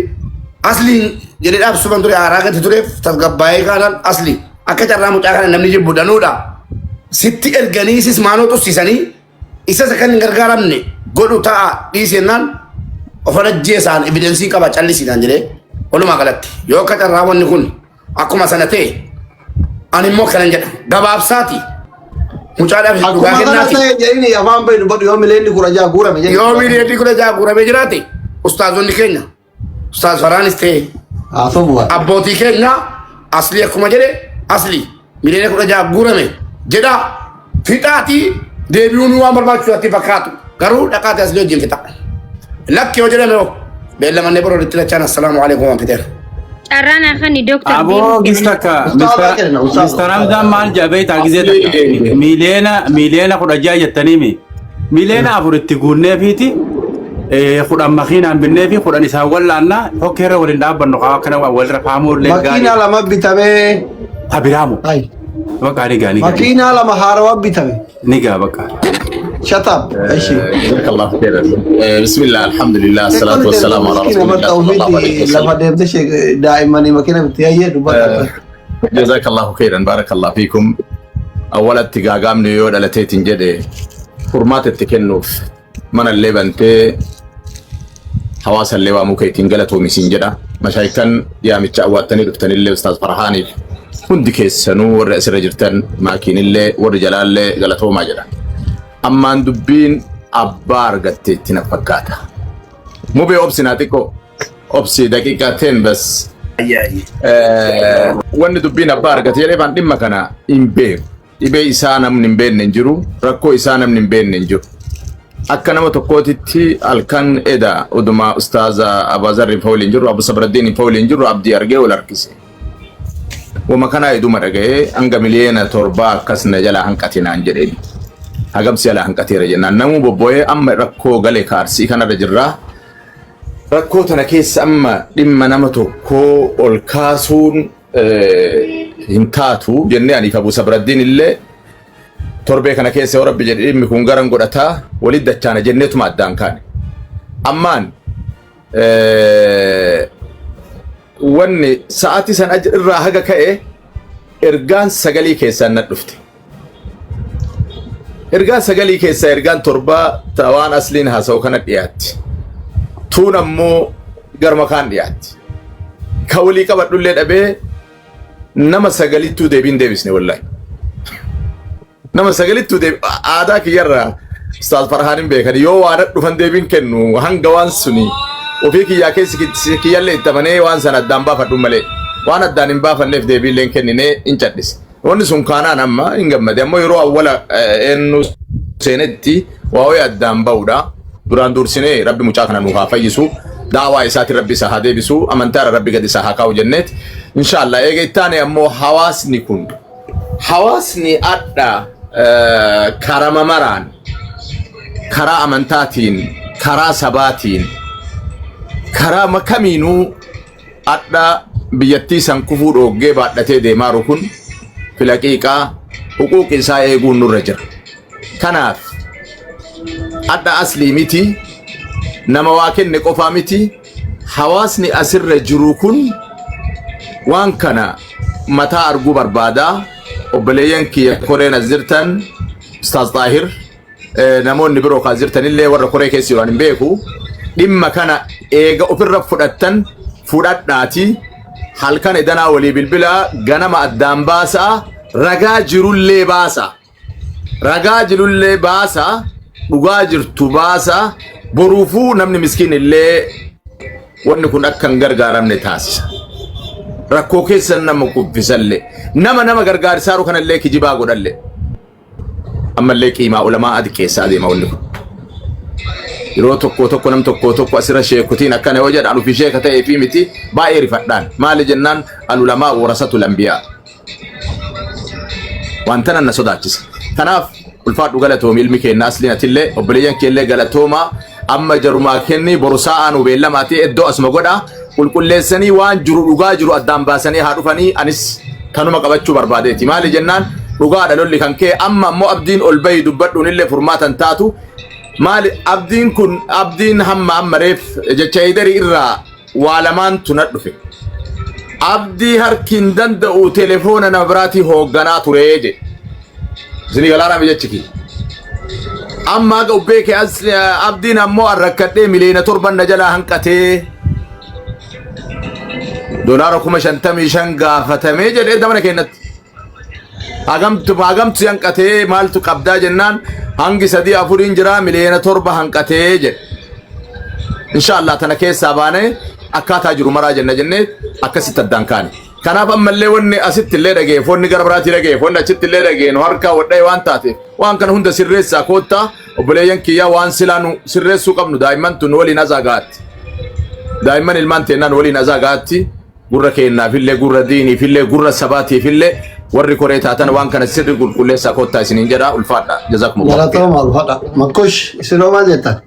asliin jedhee dhaabsuban ture haaraa gati tureef tasgabbaa'ee kaanaan aslii akka carraa mucaa kana namni jibbu danuudha sitti erganiisis maanoo tussisanii isa sakan gargaaramne godhu ta'a dhiisenaan ofana jeesaan evidensii qaba callisiidhaan jedhee walumaa galatti yoo akka carraa wanni kun akkuma sana ta'e ani immoo kanan jedha gabaabsaati mucaadhaaf dhugaa Akkuma kana kennaati. ta'e jedhini afaan bayi dubbadhu yoo mileenni kudha jaha guurame jedhini. Yoo miliyoonni 16 guuramee jiraate ustaazonni keenya ustaaz Faraanis ta'e Haa sobu'a. abbootii keenya aslii akkuma jedhe aslii miliyoona 16 guurame jedha fixaatii deebi'uun waan barbaachisu fakkaatu garuu dhaqaati aslii wajjin fixa. Lakki yoo jedhame beellamannee boroo itti lachaan assalaamu alaikum waan fiteera. Carraan akani doktor Abo gistaka Mr. Ramzan maal jabe ta gize miliyoona 16 jettanii miliyoona 4 itti guunnee fiiti kudhan makiinaan binnee fi kudhan isaan wallaanna hokkeerra waliin dhaabbannu qaba kana walirra faamuullee Makiinaa lama bitamee. Abiraamu Ayi. bakka ni gaani Makiinaa lama haarawaa bitame. ni gaa bakka Shut up. Aishi. جزاك الله خيرا. بسم الله الحمد لله الصلاة والسلام على رسول الله صلى الله عليه لما وسلم. ديمت شيء دائما ماكينة بتيجي دبا. جزاك الله خيرا بارك الله فيكم. أولا تجاجام نيود على تيتين جدي حرمات التكنف من اللي بنتي حواس اللي واموكي تنقلت ومسين جدا مشايكن يا متشاوات تاني دفتن اللي أستاذ فرحاني كنت كيس سنور رئيس رجرتن ماكين اللي ورجلال اللي قلتو ما جدا أما دبين أبار قتي تنفكاتا مو بأوبسي ناتيكو أوبسي دقيقتين بس wanni dubbiin abbaa argate jedhee baan dhimma kana hin beeku dhibee isaa namni hin beekne hin jiru rakkoo isaa namni hin beekne hin jiru akka nama tokkootitti halkan eda oduma ustaaza Abazarri fa waliin jiru Abu Sabraddiin fa waliin jiru abdii argee wal harkise wama kana eduma dhaga'ee hanga miliyoona 7 akkasna jala hanqatinaan jedheen hagamsi jala hanqateera jennaan namuu bobboo'ee amma rakkoo galee kaarsii kanarra jirraa rakkoo tana keessa amma dhimma nama tokkoo ol kaasuun hin taatu jennee aniif Abu Sabraddiin illee torbee kana keessa yoo rabbi jedhe dhimmi kun garan godhataa walit dachaana jenneetuma addaan kaane ammaan wanni sa'aatii san irraa haga ka'e ergaan sagalii keessaan na dhufte ergaan sagalii keessaa ergaan torbaa waan asliin haasa'u kana dhiyaatti tuun ammoo garma kaan dhiyaatti ka walii qabadhullee dhabee nama sagalittuu deebiin deebisne wallahi nama sagalittuu aadaa kiyyarraa Ustaaz Farhaanin beekan yoo waan dhufan deebiin kennu hanga waan suni ofii kiyyaa keessi kiyyallee itti amanee waan sana addaan baafadhu malee waan addaan hin baafanneef deebiillee kenninee hin cadhise wanni sun kaanaan amma hin gammade ammoo yeroo awwala eenyu seenetti waa'ee addaan ba'uudha duraan dursinee rabbi mucaa kana nuuf haa fayyisu daawaa isaati rabbi isa haa deebisu amantaa rabbi gadi isa haa kaa'u jenneet inshallah eega ittaane ammoo hawaasni kun hawaasni adda karama maraan karaa amantaatiin karaa sabaatiin karaa makamiinuu adda biyyattii san kufuu dhoggee baadhatee deemaaru kun filaqiiqaa huquuq isaa eeguun nurra jira kanaaf adda aslii miti nama waa kenne qofaa miti hawaasni asirra jiru kun waan kana mataa arguu barbaadaa obboleeyyan kiyya koreen as jirtan Ustaaz Taahir namoonni biroo kaas jirtanillee warra koree keessa jiran hin beeku dhimma kana eega ofirra fudhattan fudhadhaati halkan edanaa walii bilbilaa ganama addaan baasaa ragaa jirullee baasaa ragaa jirullee baasaa dhugaa jirtu baasaa boruufuu namni miskiin illee wanni kun akka hin gargaaramne taasisa rakkoo keessan nama kuffisallee nama gargaarisaaru kanallee kijibaa godhallee ammallee qiimaa ulamaa adi keessa adeema wanni kun yeroo tokko nam tokko asirra sheekutiin akkana yoo jedhan ufi sheeka ta'ee fi miti baay'ee rifadhaan maali jennaan alulamaa warasatul anbiyaa wanta nan na sodaachisa kanaaf ulfaadhu galatoomi ilmi keenya asliinatillee obboleeyyan keellee galatoomaa amma jarumaa kenni borusaa'aan hubeellamaatee iddoo asuma godha qulqulleessanii waan jiru dhugaa jiru addaan baasanii haa dhufanii anis kanuma qabachuu barbaadeeti maali jennaan dhugaadha lolli kan kee amma ammoo abdiin ol bahi dubbadhuun illee furmaatan taatu maali abdiin kun abdiin hamma ammareef jecha Heydarii irraa waa lamaantu na dhufe abdii harkiin danda'u telefoona nama biraatii hoogganaa turee jedhe isinii galaanaa mijachiki amma aga ubbee kee abdiin ammoo arrakkadhee miliyoona 7 na jalaa hanqatee $55,000 gaafatamee jedhee damana kennatti hagamtu hanqatee maaltu qabdaa jennaan hangi sadii afuriin jira miliyoona 7 hanqatee jedhe inshallah tana keessaa baane akkaataa jiru maraa jennee akkasitti addaan kaane kanaaf ammallee wanni asitti illee dhagee foonni gara biraatti dhagee foonni achitti illee dhagee nu harkaa wadhee waan taate waan kana hunda sirreessaa koottaa obboleeyyan kiyyaa waan silaanu sirreessuu qabnu daa'imman tun waliin azaagaatti daa'imman ilmaan teennaan waliin azaagaatti gurra keennaafillee gurra diiniifillee gurra sabaatiifillee warri koree taatan waan kana sirri qulqulleessaa koottaa isiniin jedha ulfaadha jazakumullah galatoomaa ulfaadha makkosh isinoo maal jettan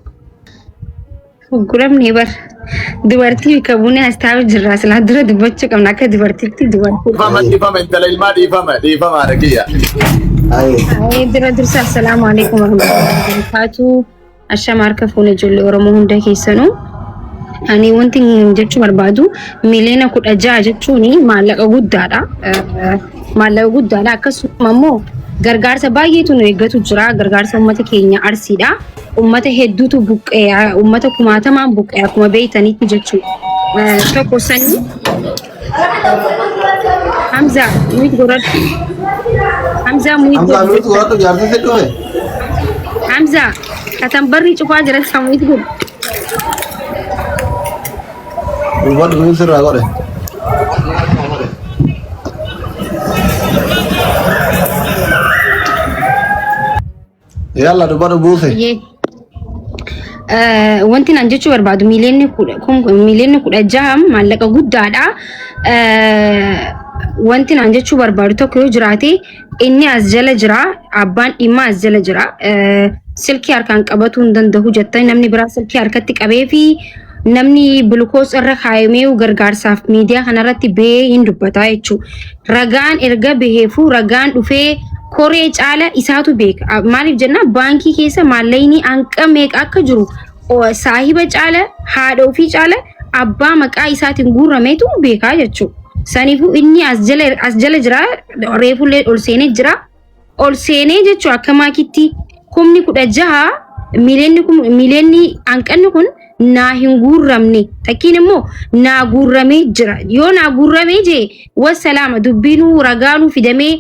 Guramni bar dubartii kabune astaawu jirra sila dura dubbachuu qabna akka dubartiitti dubartii. Ifama intala ilmaa dhiifama rakiya. Dura dursa assalaamu alaikum warahmatullahi wabarakatuh. Ashama harka fuune ijoollee Oromoo hunda keessanuu. Ani wanti jechuu barbaadu miliyoona 16 jechuun maallaqa guddaadha. Maallaqa guddaadha akkasuma immoo gargaarsa baay'eetu nu eeggatu jira. Gargaarsa uummata keenya Arsiidha. Ummata hedduutu buqqee ummata kumaatamaan buqqee akkuma beeytanitti jechuudha. Tokko sanii Hamza muit goradhu jaartise dhufe Hamza katambarri cufaa jira samuit gud dubbadhu sirraa godhe yalla dubbadhu buuse wanti nan jechuu barbaadu miliyoonni 16 maallaqa guddaadha. Wanti nan jechuu barbaadu tokko yoo jiraate inni as jala jira abbaan dhimma as jala jira silkii harkaan qabatuu hin danda'u jettanii namni biraa silkii harkatti qabee fi namni bilkoos irra kaayamee gargaarsaaf miidiyaa kanarratti bahee hin dubbata jechuudha. Ragaan erga baheefu ragaan dhufee koree caala isaatu beeka. Maaliif jenna baankii keessa maallaqni hanqa meeqa akka jiru saahiba caala haadha ofii caala abbaa maqaa isaatiin guurameetu beeka jechuudha. Saniifuu inni as jala jira reefullee ol seenee jira. Ol seenee jechuudha akka maakitti 16 miliyoonni hanqanni kun naa hin guuramne takkiin immoo naa guuramee jira. Yoo naa guuramee jee wassalaama dubbiinuu ragaanuu fidamee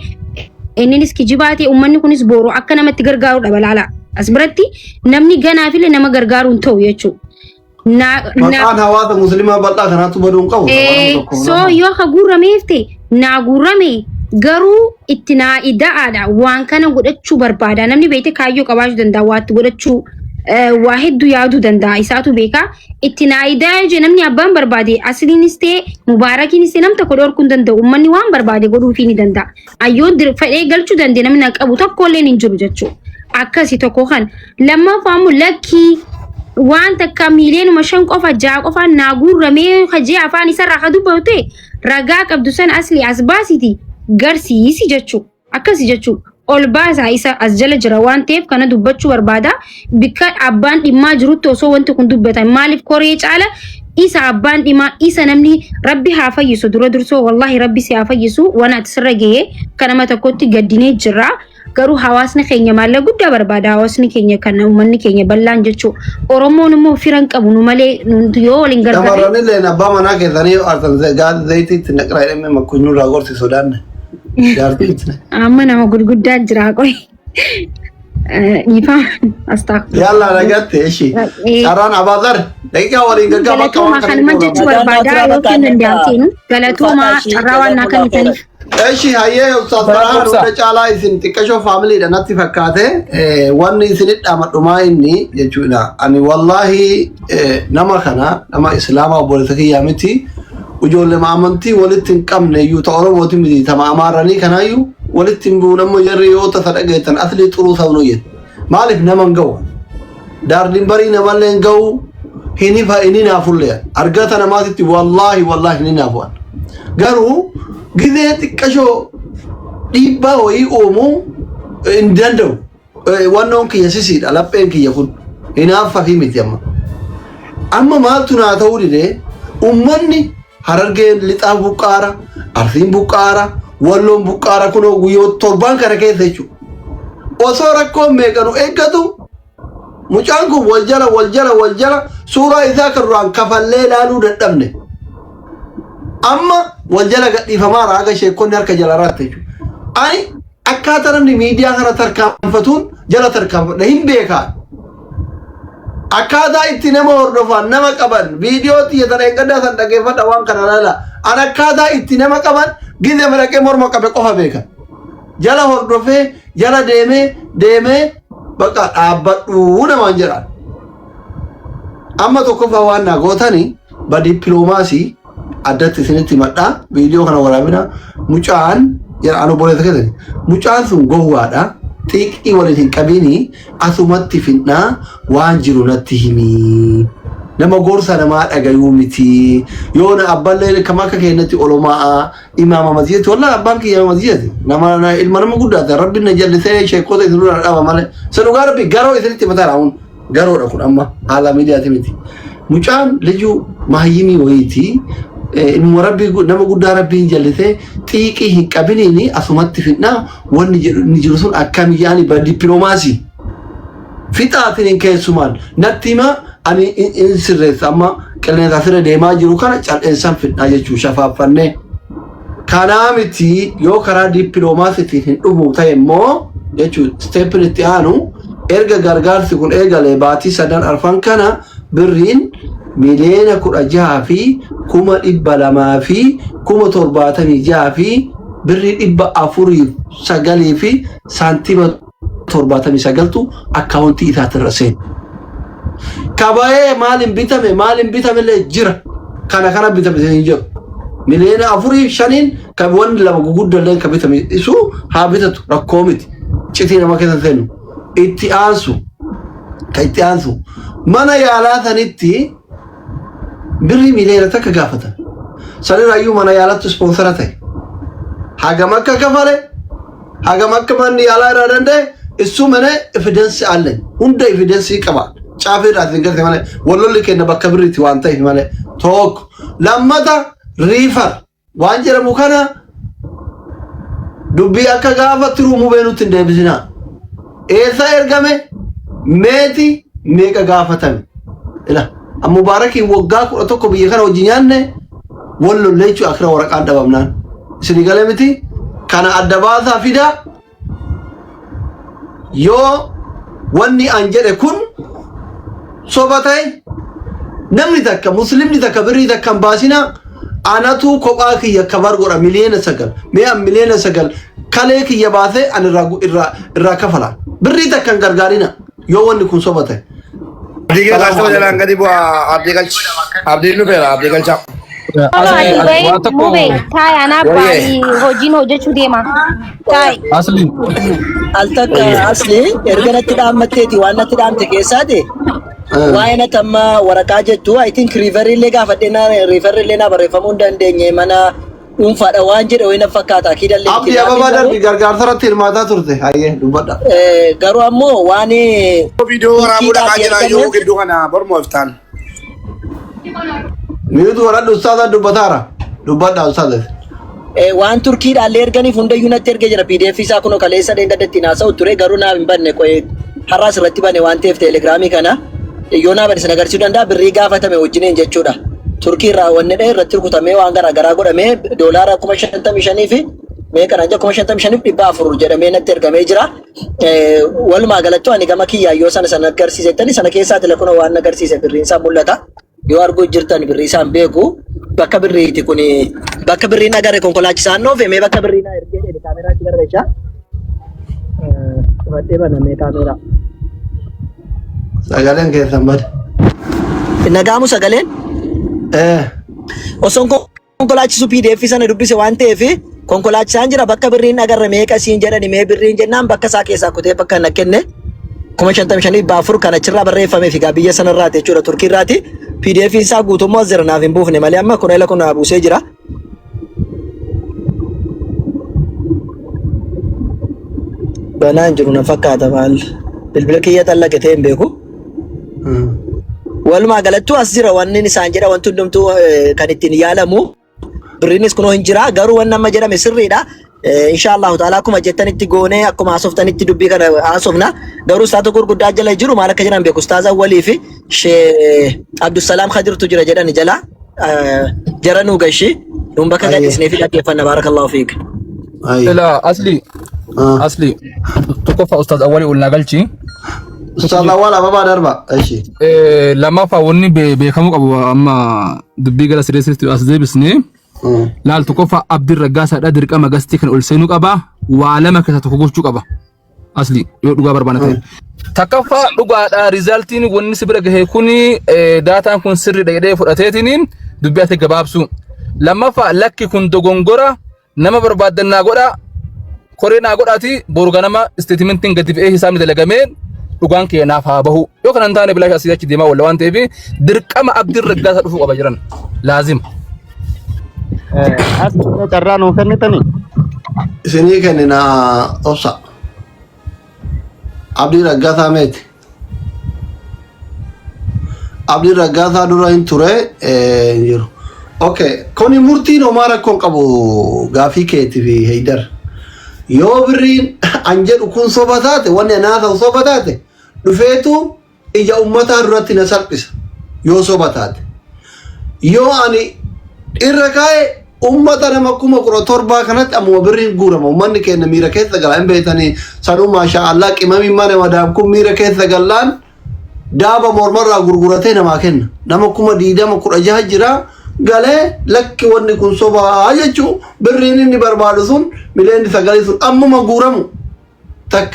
innis kijibaatee uummanni kunis booroo akka namatti gargaaru dabalaala. As biratti namni ganaafillee nama gargaaru hin ta'u jechuudha. Maqaan hawaasa musliimaa bal'aa kanaatu baduu hin qabu. So yoo ka guurameef ta'e naa guurame garuu itti naa ida'aadha waan kana godhachuu barbaada. Namni beekte kaayyoo qabaachuu danda'a waatti godhachuu waa hedduu yaaduu danda'a isaatu beeka. Itti naa ida'aa jee namni abbaan barbaade asliinis ta'e mubaarakiinis ta'e nam tokko dhorkuu hin danda'u. Uummanni waan barbaade godhuufii ni danda'a. Ayyoon fedhee galchuu danda'e namni na qabu tokkollee hin jiru jechuudha. Akkasi tokko kan lammaffaa immoo lakkii waan takka miliyoonuma 5 qofa 6 qofa naa guuramee hajee afaan isarraa ka dubbate ragaa qabdu san asli as baasiti garsiisi jechuudha. Akkasi jechuudha. Ol baasaa isa as jala jira waan ta'eef kana dubbachuu barbaada. Bikka abbaan dhimmaa jirutti osoo wanti kun dubbatan maaliif koree caala isa abbaan dhimmaa isa namni rabbi haa fayyisu dura dursoo wallahi rabbi si haa fayyisu waan ati sirra gahee kanama tokkotti gaddinee jirra. Garuu hawaasni keenya maallaqa guddaa barbaada. Hawaasni keenya kan uummanni keenya bal'aan jechuudha. Oromoon immoo firan qabu nu malee yoo waliin gargaarre. Damaronni illee abbaa manaa keessanii arsan zayitiitti naqraa jedhamee makkunyuu irraa gorsi sodaanne. Jaartiitti. Amma nama gurguddaa jira qoy. Ifaan astaafu. Yalla nagatte ishi. Saraan abaazar daqiiqaa waliin gaggaaba akka waan kan jechuu barbaada yookiin danda'amteenu galatoomaa carraa waan naa kennitaniif. Eshi hayyee Ustaaz Farhaan hunda caalaa isin xiqqashoo faamiliidha natti fakkaate wanni isinit dhamadhumaa inni jechuudha. Ani wallahi nama kana nama islaamaa obboleessa kiyyaa miti ijoollee amantii walitti hin qabne iyyuu ta Oromooti miti tama amaaranii kanaayyuu walitti hin buunammoo jarri yoo tasa dhageettan aslii xuruu ta'uu jedhu. Maaliif nama hin ga'u? Daardiin barii namallee hin ga'u hin naafullee argata namaatitti wallahi hin naafu'an. Garuu gizee xiqqashoo dhiibbaa wayii uumuu hin danda'u. Wannoon kiyya sisiidha lapheen kiyya kun hinaaffa fi miti amma. Amma maaltu naa ta'uu didee uummanni Harargeen lixaa buqqaara, Arsiin buqqaara, Walloon buqqaara kunoo guyyoo torbaan kana keessa jechuudha. Osoo rakkoon meeqanu eeggatu mucaan kun wal jala suuraa isaa kan duraan kafallee ilaaluu dadhabne. Amma wal jala gadhiifamaa raaga sheekonni harka jala raatti jechuudha. Ani akkaataa namni miidiyaa kana tarkaanfatuun jala tarkaanfadha hin beekaa. Akkaataa itti nama hordofan nama qaban viidiyoo xiyyeetan eeggaddaa san dhaggeeffadha waan kana laala. An akkaataa itti nama qaban gizee madaqee morma qabe qofa beeka. Jala hordofee jala deemee bakka dhaabbadhuu namaan jedhan. Amma tokkoffaa waan naa gootanii badipiloomaasii addatti isinitti madhaa viidiyoo kana waraabina mucaan jedhaan obboleessa keessatti mucaan sun gowwaadha. Xiqqii waliin hin qabini asumatti finnaa waan jiru natti himi. Nama gorsa namaa dhagayuu miti. Yoo na abballee kama akka keenyatti olomaa imaama masjiidatti wallahi abbaan kiyya masjiidatti nama ilma nama guddaata rabbiin na jallisee sheekota isin dura dhaba malee. Isa dhugaa rabbi garoo isinitti mataa raawun garoodha kun amma haala miidiyaati miti. Mucaan lijuu maayyimii wayiiti. Ilmu rabbi nama guddaa rabbiin jallisee xiqqii hin qabiniini asumatti finnaa wanni jiru sun akkamiyyaan badipiloomaasii fixaatiin hin keessumaan natti hima ani in sirreessa amma qilleensa asirra deemaa jiru kana cal'eessaan finnaa jechuu shafaaffannee kanaa miti yoo karaa dipiloomaasiitiin hin dhufu ta'e immoo jechuu steepin itti aanu erga gargaarsi kun eegalee baatii 3 arfan kana birriin miliyoona 16 fi 200,000 fi 76 fi birrii 409 fi saantiima 79tu akkaawuntii isaatirra seenu. Kabayee maalin bitame illee jira. Kana bitame hin jiru. Miliyoona 4-5 kan wanni lama guguddallee kan bitame isu haa bitatu rakkoo miti. Citii nama keessa seenu. Itti aansu. Mana yaalaa sanitti birrii miliyoona takka gaafatan. Sanirraayyuu mana yaalatti ispoonsara ta'e. Hagam akka kafale, hagam akka manni yaalaa irraa danda'e, isu mana evidensi allen. Hunda evidensii qaba. Caafii irraa isin galte malee wallolli kenna bakka birriitti waan ta'eef malee tokko. Lammata riifar waan jedhamu kana dubbii akka gaafatti ruumuu beenutti hin deebisinaa. Eessa ergame meeti meeqa gaafatame. Mubaarakiin waggaa 11 biyya kana wajjin nyaanne wallollee jechuun akira waraqaan dhabamnaan. Isinii galee miti kana adda baasaa fidaa yoo wanni an jedhe kun soba ta'e namni takka muslimni takka birrii takka hin baasina anatu kophaa kiyya kabar godha miliyoona 9 mi'a miliyoona 9 kalee kiyya baasee an irraa kafala birrii takka hin gargaarina yoo wanni kun soba ta'e. Abdii galcha jalaan gadi bu'aa abdii galcha abdiin dhufeera abdii galcha. Mube taay anaa baay'ee hojiin hojjechuu deema. Taay. Asli. Altakka asli erga natti dhaammatteeti waan natti dhaamte keessaati. Waa'ee natti amma waraqaa jettu I think riifarri illee gaafadhee riifarri illee naa barreeffamuu hin dandeenye mana dhuunfaadha waan jedhe wayina fakkaata kiidallee. Abdii ababaa darbi gargaarsa irratti hirmaataa turte hayyee dubbadha. Garuu ammoo waan Viidiyoo waraabuu dhaqaa jira yoo gidduu kana bormoo iftaan. Miitu waradhu ustaaza dubbataara dubbadha ustaaza. Waan turkiidhaallee erganiif hundayyuu natti ergee jira PDF isaa kunoo kaleessa deendadatti naasa'u ture garuu naaf hin banne qo'ee har'aas irratti bane waan ta'eef teelegiraamii kana yoo naa bane sana agarsiisuu danda'a birrii gaafatame wajjiniin jechuudha. Turkii irraa wanni dha'e irratti rukutamee waan garaagaraa godhamee doolaara 55,000 fi meeqana anja 55,400 jedhamee natti ergamee jira. Walumaa galatti ani gama kiyyaayyoo sana agarsiisettani sana keessaa telefoona waan agarsiise birriin isaa mul'ata. Yoo arguu jirtan birrii isaan beeku bakka birriiti kuni bakka birriin agarre konkolaachisaan noofe mee bakka birriin ergee kaameraatti garreecha. Fudhadhee banamee kaameraa. Sagaleen keessan bada. Nagaamu sagaleen? Osoon konkolaachisu PDF sana dubbise waan ta'eef konkolaachisaan jira bakka birriin agarre meeqa siin jedhani mee birriin jennaan bakka isaa keessaa kutee bakka na kenne 55,400 kan achirraa barreeffamee fi biyya sanarraati jechuudha Turkiirraati. PDF isaa guutummaa zira naaf hin buufne malee amma kun naa buusee jira. Banaan jiru na fakkaata maal bilbila kiyya xallaqatee hin beeku. Walumaa galattuu as jira wanni isaan jedha wanti hundumtuu kan ittiin yaalamu birriinis kunoo hin jira garuu wanni amma jedhame sirriidha. Inshallah ta'ala akkuma jettanitti goonee akkuma haasoftanitti dubbii kana haasofna garuu ustaata gurguddaa jala jiru maal akka jedhan beeku ustaaza walii fi Abdusalaam Khadirtu jira jedhani jala jara nu gashi nun bakka gadisnee fi dhaggeeffanna barakallahu fiik. Ila asli اصلي تكفى استاذ اولي قلنا قالشي استاذ اول ابا دربا ايش لما فاوني بكمو ابو اما دبي قال سريسيتي اسدي بسني لا تكفى عبد الرقاص ادر كما غستي كن اولسينو قبا وعلمك تتكوچو قبا اصلي يو دغا بربانته تكفى دغا ريزالتين وني سبرغه كوني داتا كون سري دغدي فداتيتين دبيات غبابسو لما فلك كن دغونغورا نما بربادنا غودا كورينا غوداتي بورغانما ستيتمنتين غتيف حساب دلغامين دوغان كينا فابهو يو كان انتاني بلاش اسياچ ديما ولا وان تي في درقما عبد الرقاص دفو قبا جران لازم أصلا ترانو فنتني سني كاننا اوسا عبد الرقاص ميت عبد الرقاص دورين توري يرو اوكي كوني مورتينو مارا كون قبو غافي كيتي في هيدر يو برين انجل كون صوباتات وانا ناس صوباتات دفيتو اجا امتا رتي نسلبس يو صوباتات يو اني الركاي امتا نمكم قرو تربا كانت ام برين غورم من كان ميركيت غلان بيتني سانو ما شاء الله قمم ما ودامكم ميركيت غلان دابا مرمر غورغورتين ما كن نمكم ديدا مكرجا جرا غالي لك وني كون صوبا اجچو برين ني بربادسون ميلين سغاليسون اما ما غورم تك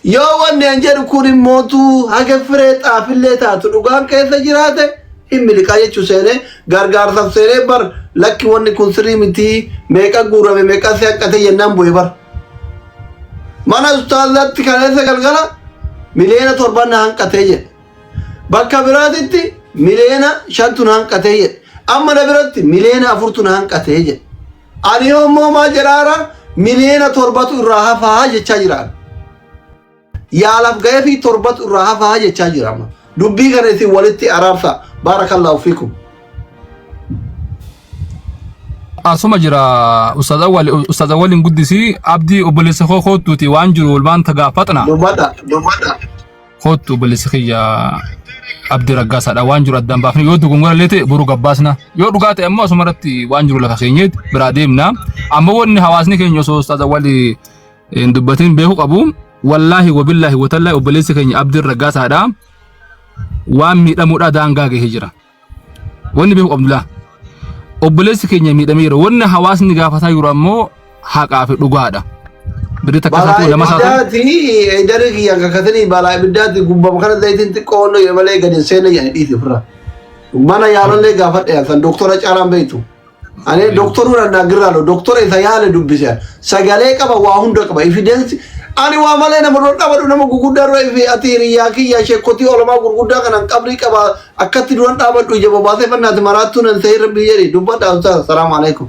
يو وني انجر كوني موتو هاغفريت افليتا تدوغان كيف جراته ملكا يچو سينه غارغار سب سينه بر لك وني كون سري متي ميكا غورم ميكا سيكته ينام بوي بر مانا استاذ لات كانه سغلغلا ميلين توربان هانقته بكا برادتي ميلين شانتون هانقته اما نبرت ميلين افورتون هانقته اليوم ما جرارا مليون تربط الراها فها جتشاجرا يالف غير في تربط الراها فها جتشاجرا دبي غنيتي ولتي عرفا بارك الله فيكم asuma jira ustaz awal ngudisi abdi obolese khotuti wanjuru walban tagafatna dubada khotu obolese khiya abdi ragasa da wanjuru adan bafni yodu gongora lete buru gabbasna yodu gate amma sumarati wanjuru la khayenyet birademna amma wonni hawasni kenyo so ustaz awal ndubatin behu qabu wallahi wa billahi wa tallahi obolese kenya abdi ragasa da wami da muda danga ge hijra wonni behu abdullah obolesi kenya mi damiro wonna hawasni gafata yuramo haqa fi dugaada bidi takasatu lama sa bidati darigi yang kakatani bala bidati gubba makana zaitin tikono yemale gadin sene yani diti fura mana yaron le gafat ya san doktora charam beitu ane doktoru na nagralo doktora isa yale dubbisa sagale kaba wa hundo kaba evidence ani wa male na modda badu na gugudda ro ifi atiri yaki ya shekoti olama gugudda kana qabri kaba akati duan ta badu jabo base fanna maratun an sayr bi yari dubata assalamu alaikum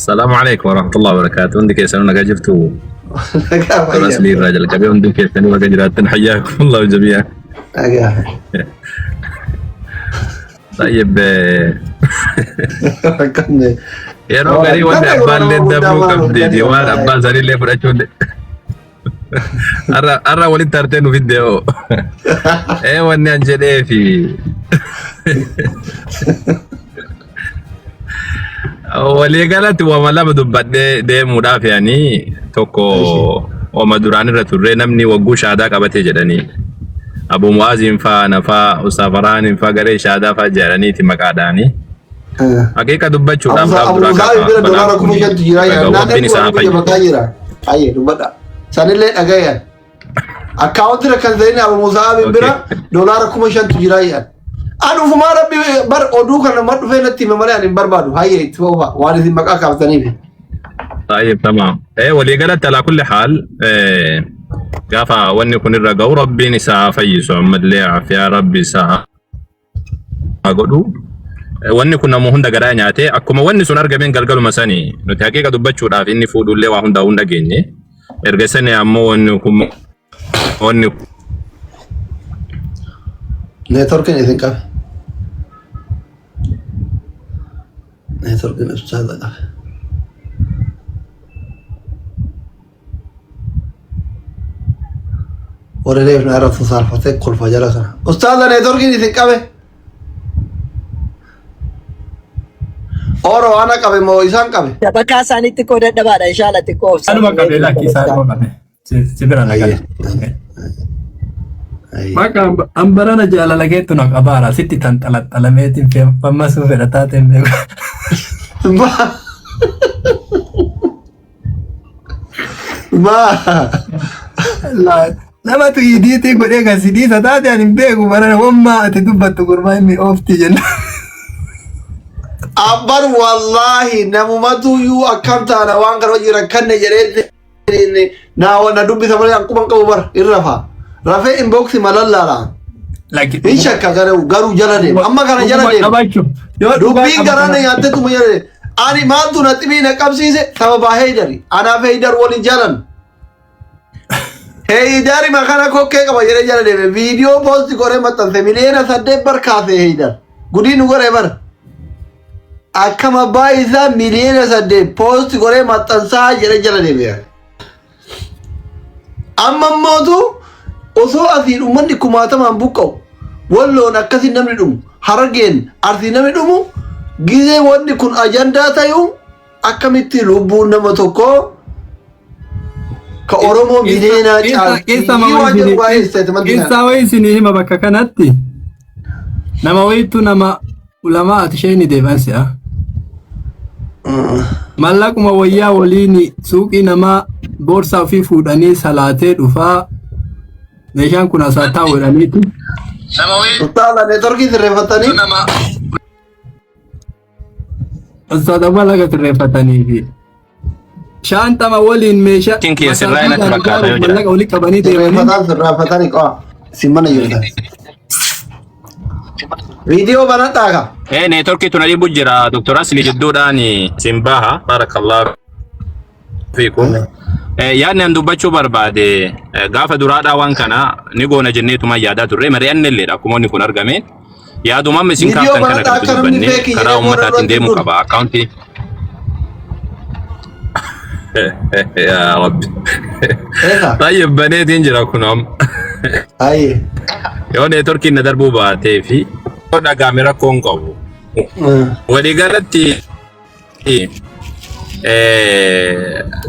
السلام عليكم ورحمة الله وبركاته. عندك يسألونك أجبتوا راسلي الرجل كبير عندك يسألونك أجرات حياكم الله جميعا. طيب يا روغري ودي أبان لدبو كبدي جوال أبان زاري اللي فرأتون أرى ولي ترتينو فيديو إيه واني أنجلي في ولي قالت وما بدبت دي مدافع يعني توكو وما دراني رتوري نمني وقوش عداك أبتي جدني أبو موازين فا نفا أستافران فا غري شادا فا جراني تي مقاداني حقيقة دبت شو دام أبو موازين دولار كم يشد جرايا نادي وابي بتاجرا أيه دبتا سنلة أجايا أكاونت ركن زين أبو موازين برا دولار كم يشد جرايا أنا فما ربي بر أدوك أنا ما تفهم نتي ممالي أنا بربادو هاي توفى وارث مكان كابتني. طيب تمام. إيه ولي قالت على كل حال قافا وني كون الرجاء ربي نساء فيسو عمد لي عافية ربي ساعة أقولوا وني كنا مهند قرانياتي أكما وني سنار جمين قلقلوا مساني نتحقيق دبتشو رافيني فودو لي وهند هند جيني إرجسني أمو وني كم وني نتوركين إذن كاف نتوركين أستاذ كاف ورليف نعرف صالفتك كل فجر سنة أستاذ نتوركين إذن كاف أورو وانا قبل مو إنسان قبل bakka isaaniitti koo dadhabaadha inshallah xiqqoo obsa. Anuma qabee lakkii isaa dhuma qabe. Si bira nagala. Maka ambarana jaalala keetu na qabaara sitti tan xalaxalameetiin fe'amma sun fedha taateen beeku. Nama tuyyidiitii godhee kan sidiisa taate ani hin beeku barana wammaa ati dubbattu gurbaa inni oofti jenna. Abbar wallahi namumatu yu akkam taana waan kana jira kanne jedhee na wana dubbi samale akkuma qabu bar irrafa rafe inbox malallala in shakka garu jala de amma kana jala de dubbi garana yaate tuma jale ani maaltu na tibi na qabsiise sababa heydari ana heydar wali jalan heydari makana kokke qaba jere jala de video post gore matan semilena sadde barkaase heydar gudinu gore bar akkama baay'isa miliyoona 8 post gore maxxansaa jala jala deebi'a. Amma mootu osoo asiin uummanni kumaatamaan buqqa'u walloon akkasiin namni dhumu harargeen arsiin namni dhumu gizee wanni kun ajandaa ta'uu akkamitti lubbuun nama tokko ka Oromoo miliyoonaa caalaa keessaa wayii isinii hima bakka kanatti nama wayiitu nama ulamaa ati isheen deebansi'a. Mallaquma wayyaa waliin suuqii namaa boorsaa ofii fuudhanii salaatee dhufaa meeshaan kun asaa taa'u jedhaniiti. Ustaala neetworkii sirreeffatanii ustaala malaga sirreeffatanii fi shaantama waliin meeshaa mallaqa walii qabanii deemanii sirreeffatanii qaba simmana jirtan. Video banataaka. Networkii tunadii bujjira Dr. Asli jidduudhaan simbaha barakallahu fiikum. Yaadni an dubbachuu barbaade gaafa duraadhaa waan kana ni goona jenneetuma yaadaa turre mari'anne illeedha akkuma inni kun argame. Yaaduma isin kaaftan kana kan dubbanne karaa ummataatiin deemuu qaba akkaawuntii. يا رب طيب بنيتين جرا كنهم اي يوني تركي ندربو باتي في دا كاميرا كونكو ودي غلطي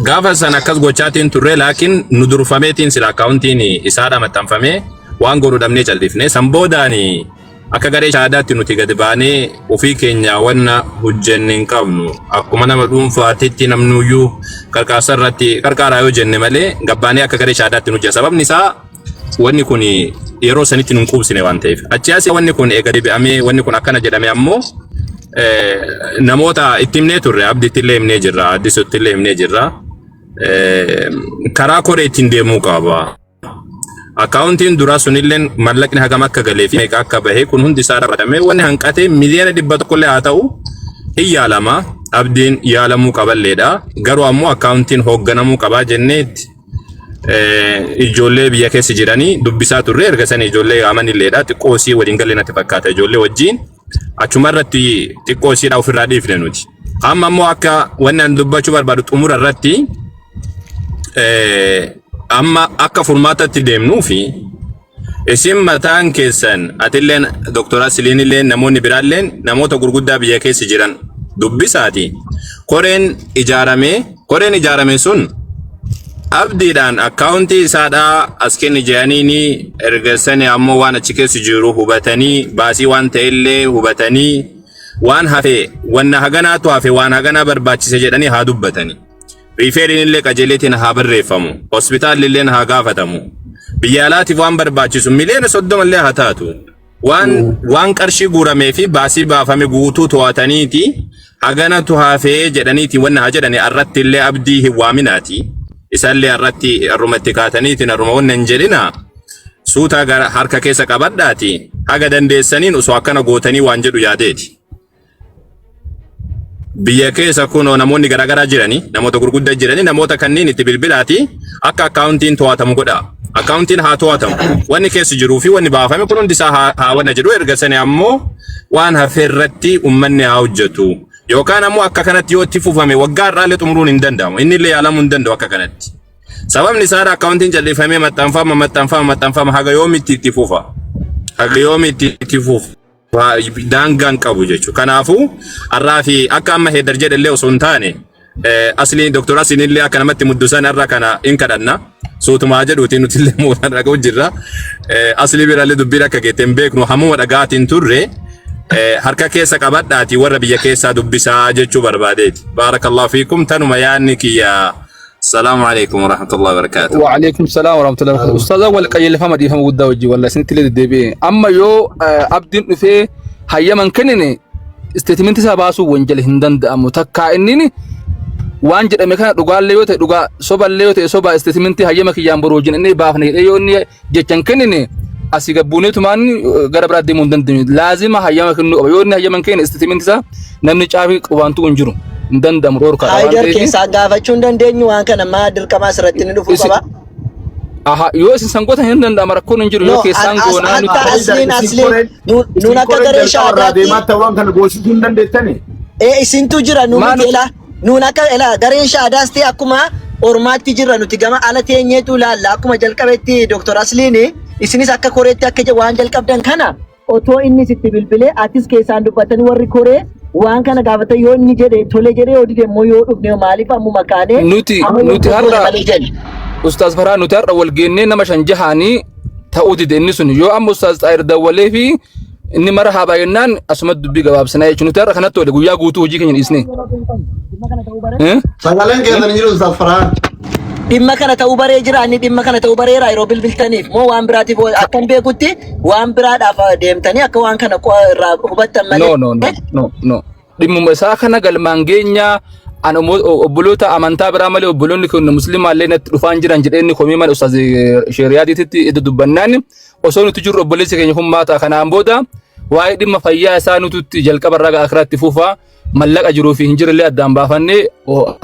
غافا سنه كاس غوچاتين توري لكن ندور فاميتين سلا اكاونتيني اسادا متنفمي وان غورو دمني جلدفني سمبوداني akka garee shaadaatti nuti gadi baanee ofii keenya wanna hojjenneen qabnu akkuma nama dhuunfaatitti namnuyyuu qarqaarsa irratti qarqaaraa yoo jenne malee gabbaanee akka garee shaadaatti nuti sababni isaa wanni kun yeroo sanitti nun quubsine waan ta'eef achi asii wanni kun eega deebi'amee wanni kun akkana jedhame ammoo namoota itti himnee turre abdiitti illee himnee jirra addisuutti illee himnee jirra karaa koree ittiin deemuu qaba. Accounting dura sunilleen mallaqni hagam akka galee fi meeqa akka bahe kun hundi isaa ramadamee wanni hanqate miliyoona 100 kullee haa ta'u iyyaalama abdiin yaalamuu qaballeedha garuu ammoo accounting hoogganamuu qabaa jenneetti ijoollee biyya keessa jiranii dubbisaa turre erga sanii ijoollee amanilleedha xiqqoo isii waliin galee natti fakkaata ijoollee wajjin achuma irratti xiqqoo isiidha ofirraa dhiifne nuti amma ammoo akka wanni an dubbachuu barbaadu xumura irratti amma akka furmaatatti deemnuu fi isin mataan keessan atilleen Dr. Asliin illeen namoonni biraalleen namoota gurguddaa biyya keessa jiran dubbisaati koreen ijaarame sun abdiidhaan akkaawuntii isaadhaa as kenni jedhaniini ergasanii ammoo waan achi keessa jiru hubatanii baasii waan ta'ellee hubatanii waan hafe wanna haganaatu hafe waan haganaa barbaachise jedhanii haa dubbatanii. Riifeeriin illee qajeeleetiin haa barreeffamu hospitaalli illee haa gaafatamu biyya alaatiif waan barbaachisu miliyoona 30 illee haa taatu waan qarshii guuramee fi baasii baafame guutuu to'ataniiti haganatu haafee jedhaniiti wanna haa jedhani irratti illee abdii hin waaminaati isaallee irratti arrumatti kaataniitiin arruma wanna hin jedhina suutaa harka keessa qabadhaati haga dandeessaniin osoo akkana gootanii waan jedhu yaadeeti. Biyya keessa kun namoonni garaagaraa jiranii namoota gurguddaa jiranii namoota kanneen itti bilbilaati akka akkaawuntiin to'atamu godha akkaawuntiin haa to'atamu wanni keessa jiruu fi wanni baafame kun hundi isaa haa wanna jedhu erga sanii ammoo waan hafe irratti uummanni haa hojjetu yookaan ammoo akka kanatti yoo itti fufame waggaa irraallee xumuruun hin danda'amu inni illee yaalamuu hin danda'u akka kanatti sababni isaa akkaawuntiin jalleeffamee maxxanfama haga yoomitti itti fufa haga yoomitti itti fufa daangaan qabu jechuudha. Kanaafuu har'aa fi akka amma heddar jedhallee osoo hin taane asli Dr. Asin illee akka namatti muddusan har'a kana hin kadhanna. Suutumaa jedhuutiin nuti illee mootaan dhaga'u jirra. Asli biraallee dubbiin akka geetteen beeknu hammuma dhagaatiin turre harka keessa qabadhaati warra biyya keessaa dubbisaa jechuu barbaadeeti. Baarakallahu fiikum tanuma yaanni kiyya. السلام عليكم ورحمة الله وبركاته. وعليكم السلام ورحمة الله وبركاته. أستاذ أول قيل فما دي فما ودا وجي والله سنتي لي دبي أما يو أبدين في هيا من كنني استثمنت سباسو وانجل هندن دامو تكا إنني وانجل أمريكا رجال ليوت رجال صوب ليوت صوب استثمنت هيا مكي يامبروجين إني بافني يوني جتشن كنني أسيق بوني تمان غرب راد مندن لازم هيا مكنو يوني هيا من كن استثمنت سا نمني شافي وانتو انجرو ndandam rorka haydar keessa gaafachuu dandeenyu waan kana maa dirqama asirratti ni dhufu qaba aha yoo isin sangota hin dandama rakkoon hin jiru yoo keessaan goonaa nuti nuun akka garee shaadaatti deematta waan kana goosisuu hin dandeettani isintu jira nuun akka gareen shaadaas ta'e akkuma ormaatti jira nuti gama ala teenyeetu laalla akkuma jalqabetti Dr. Asliin isinis akka koreetti akka waan jalqabdan kana otoo inni sitti bilbilee atis keessaan dubbatanii warri koree waan kana gaafata yoo inni jedhe tole jedhe yoo dide immoo yoo dhufne maaliif ammu makaane nuti har'a ustaaz Farhaan nuti har'a wal geennee nama shan jahanii ta'uu dide inni sun yoo amma ustaaz Xaayir dawwalee fi inni marhaba yennaan asuma dubbii gabaabsanaa jechuun nuti har'a kanatti wale guyyaa guutuu hojii keenya dhiisne. Sagaleen keessan jiru ustaaz Farhaan. Dhimma kana ta'uu baree jira inni dhimma kana ta'uu bareera yeroo bilbiltaniif moo waan biraatiif akkan beekutti waan biraadhaaf deemtanii akka waan kana irraa hubattan malee. No. Dhimmuma isaa kana galmaan geenya an obboloota amantaa biraa malee obboloonni kun muslimaallee natti dhufaan jiran jedheenni komii mana ustaaz Sheeriyaatiitti itti dubbannaan osoo nuti jirru obboleessi keenya hummaata kanaan booda waa'ee dhimma fayyaa isaa nututti jalqaba irraa akiraatti fuufaa mallaqa jiruu fi hin jirellee addaan baafannee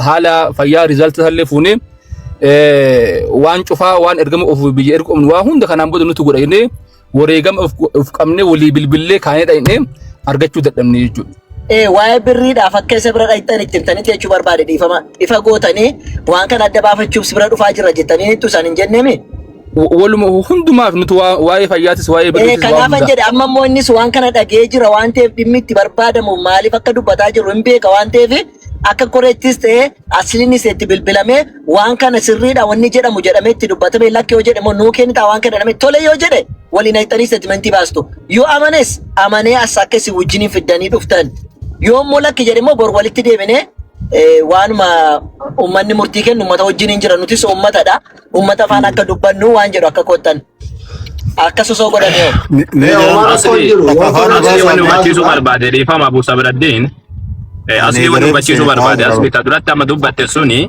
haala fayyaa riizaaltii isallee fuunee waan cufaa waan ergama of biyya ergomnu waa hunda kanaan booda nuti godhannee wareegama of qabnee walii bilbillee kaanee dhaqnee argachuu dadhabne jechuudha. Waa'ee birriidhaaf akka isa bira dhaqxan itti himtanitti jechuu barbaade dhiifama ifa gootanii waan kana adda baafachuuf bira dhufaa jirra jettanii ittu isaan hin jenneemi. Waluma hundumaaf nuti waa'ee fayyaatis waa'ee birriitis kanaafan jedhe amma immoo innis waan kana dhagee jira waan ta'eef dhimmi itti barbaadamu maaliif akka dubbataa jiru hin beeka waan ta'eef akka koreettis ta'e asliinis itti bilbilamee waan kana sirriidha wanni jedhamu jedhamee itti dubbatame lakki yoo jedhe immoo nuu kennitaa waan kana jedhame tole yoo jedhe waliin haqxanii statementii baastu yoo amanes amanee as akka isin wajjiniin fiddanii dhuftan yoo immoo lakki jedhe immoo bor walitti deebinee waanuma ummanni murtii kennu ummata wajjiniin jira nutis ummatadha ummata afaan akka dubbannu waan jedhu akka koottan akka sosoo godhanee wanni hubachiisuu barbaade dhiifama Abuu Sabraddiin asli wanni hubachiisuu barbaade asli ta duratti amma dubbatte suni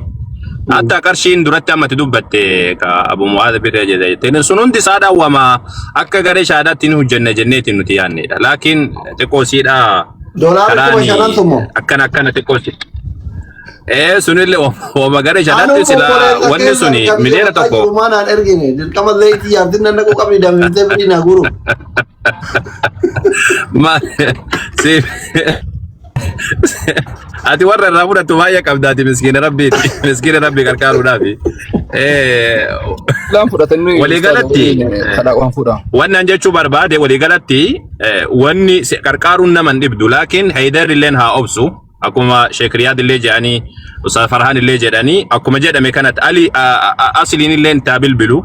hatta qarshiin duratti amma dubbatte ka Abu Mu'aadh bira jedhe sun hundi isaa dhawwama akka garee shaadaatti hin hojjenne jenneetiin nuti yaannedha laakiin xiqqoosiidha karaani akkana xiqqoosi sunille wama garee shaadaatti sila wanni suni miliyoona tokko maanaan ergine dirqama leetii yaabdin nan dhaquu qabni damintee fidina guru ma ati warra irraa fudhattu baay'ee qabdaati miskiina rabbii qarqaaruudhaafi waliigalatti wannan jechuu barbaade waliigalatti wanni qarqaaruun naman dhibdu laakiin Haydar illeen haa obsu akkuma Sheek Riyaad illee jedhanii Ustaaz Farhaan illee jedhanii akkuma jedhame kanatti Ali Asliin illeen taa bilbilu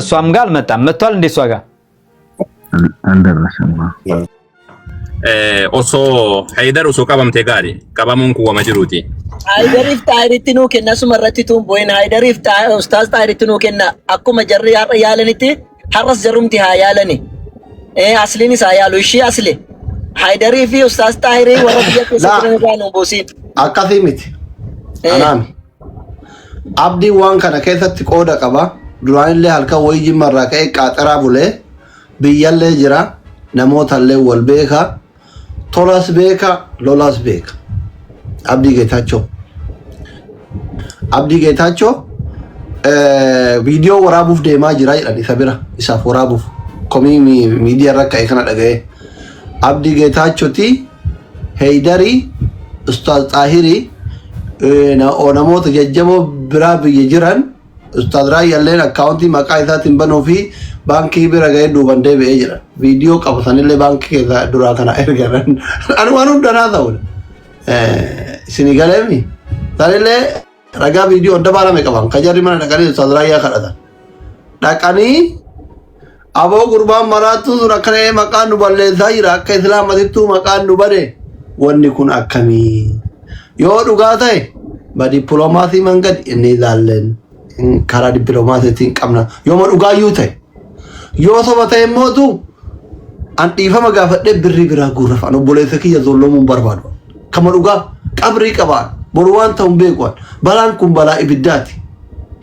እሷም ጋር አልመጣም መጥቷል እንዴ እሷ ጋር አንደረሰማ osoo Haydar osoo qabamte gaari qabamuun kun wama jiruuti. Haydariif Xaayiritti nuu kenna sumarratti tuun boo'in Haydariif Ustaaz Xaayiritti nuu kenna akkuma jarri har'a yaalanitti har'as jarrumti haa yaalani. Asliinis haa yaalu ishii asli. Haydarii fi Ustaaz Xaayirii warra biyya keessa jiran irraa nu buusin. Akkasii miti. Anaan abdii waan kana keessatti qooda qaba. Duraanillee halkan wayii jimmarraa ka'ee qaaxaraa bulee biyyallee jira namootallee wal beeka. Tolas beeka lolas beeka. Abdii Geetaachoo viidiyoo waraabuuf deemaa jira jedhan isa bira isaaf waraabuuf komii miidiyaa irra ka'e kana dhaga'ee Abdii Geetaachoti Haydarii Ustaaz Xaahirii namoota jajjaboo biraa biyya jiran Ustaaz Raayyalleen akkaawuntii maqaa isaatiin banuu fi baankii bira ga'ee duuban deebi'ee jira. Viidiyoo qabatanillee baankii keessa duraa kana ergan. Ani waan hundanaa ta'udha. Isinii galeemi. Sanillee ragaa viidiyoo hunda baalame qaban. Kajarri mana dhaqanii Ustaaz Raayyaa kadhatan. Dhaqanii aboo gurbaan maraattuu sun akkana maqaan nu balleessaa jira. Akka islaamatittuu maqaan nu bade. Wanni kun akkamii? Yoo dhugaa ta'e ba dippiloomaasii mangad inni ilaalleen karaa dippiloomaasiitiin qabna. Yooma dhugaayyuu ta'e. Yoo soba ta'e mootu an dhiifama gaafadhee birrii biraa guurraaf an obboleessa kiyya zollomuun barbaadu. Kama dhugaa qabrii qabaan boru waan ta'u hin beekuan. Balaan kun balaa ibiddaati.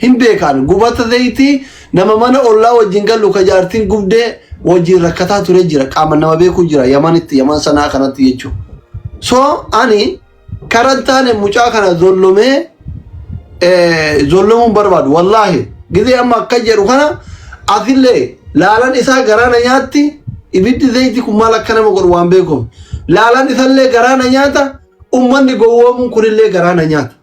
Hin beekaan gubata zayitii nama mana ollaa wajjin gallu ka jaartiin gubdee wajjin rakkataa ture jira. Qaama nama beeku jira Yamanitti Yaman sanaa kanatti jechuudha. So ani karantaane mucaa kana zollomee zollomuun barbaadu. Wallaahi gizee amma akka jedhu kana asillee laalan isaa garaana nyaatti ibiddi zayitii kun maal akka nama godhu waan beekuuf. Laalan isallee garaana nyaata ummanni gowwoomuun kunillee garaana nyaata.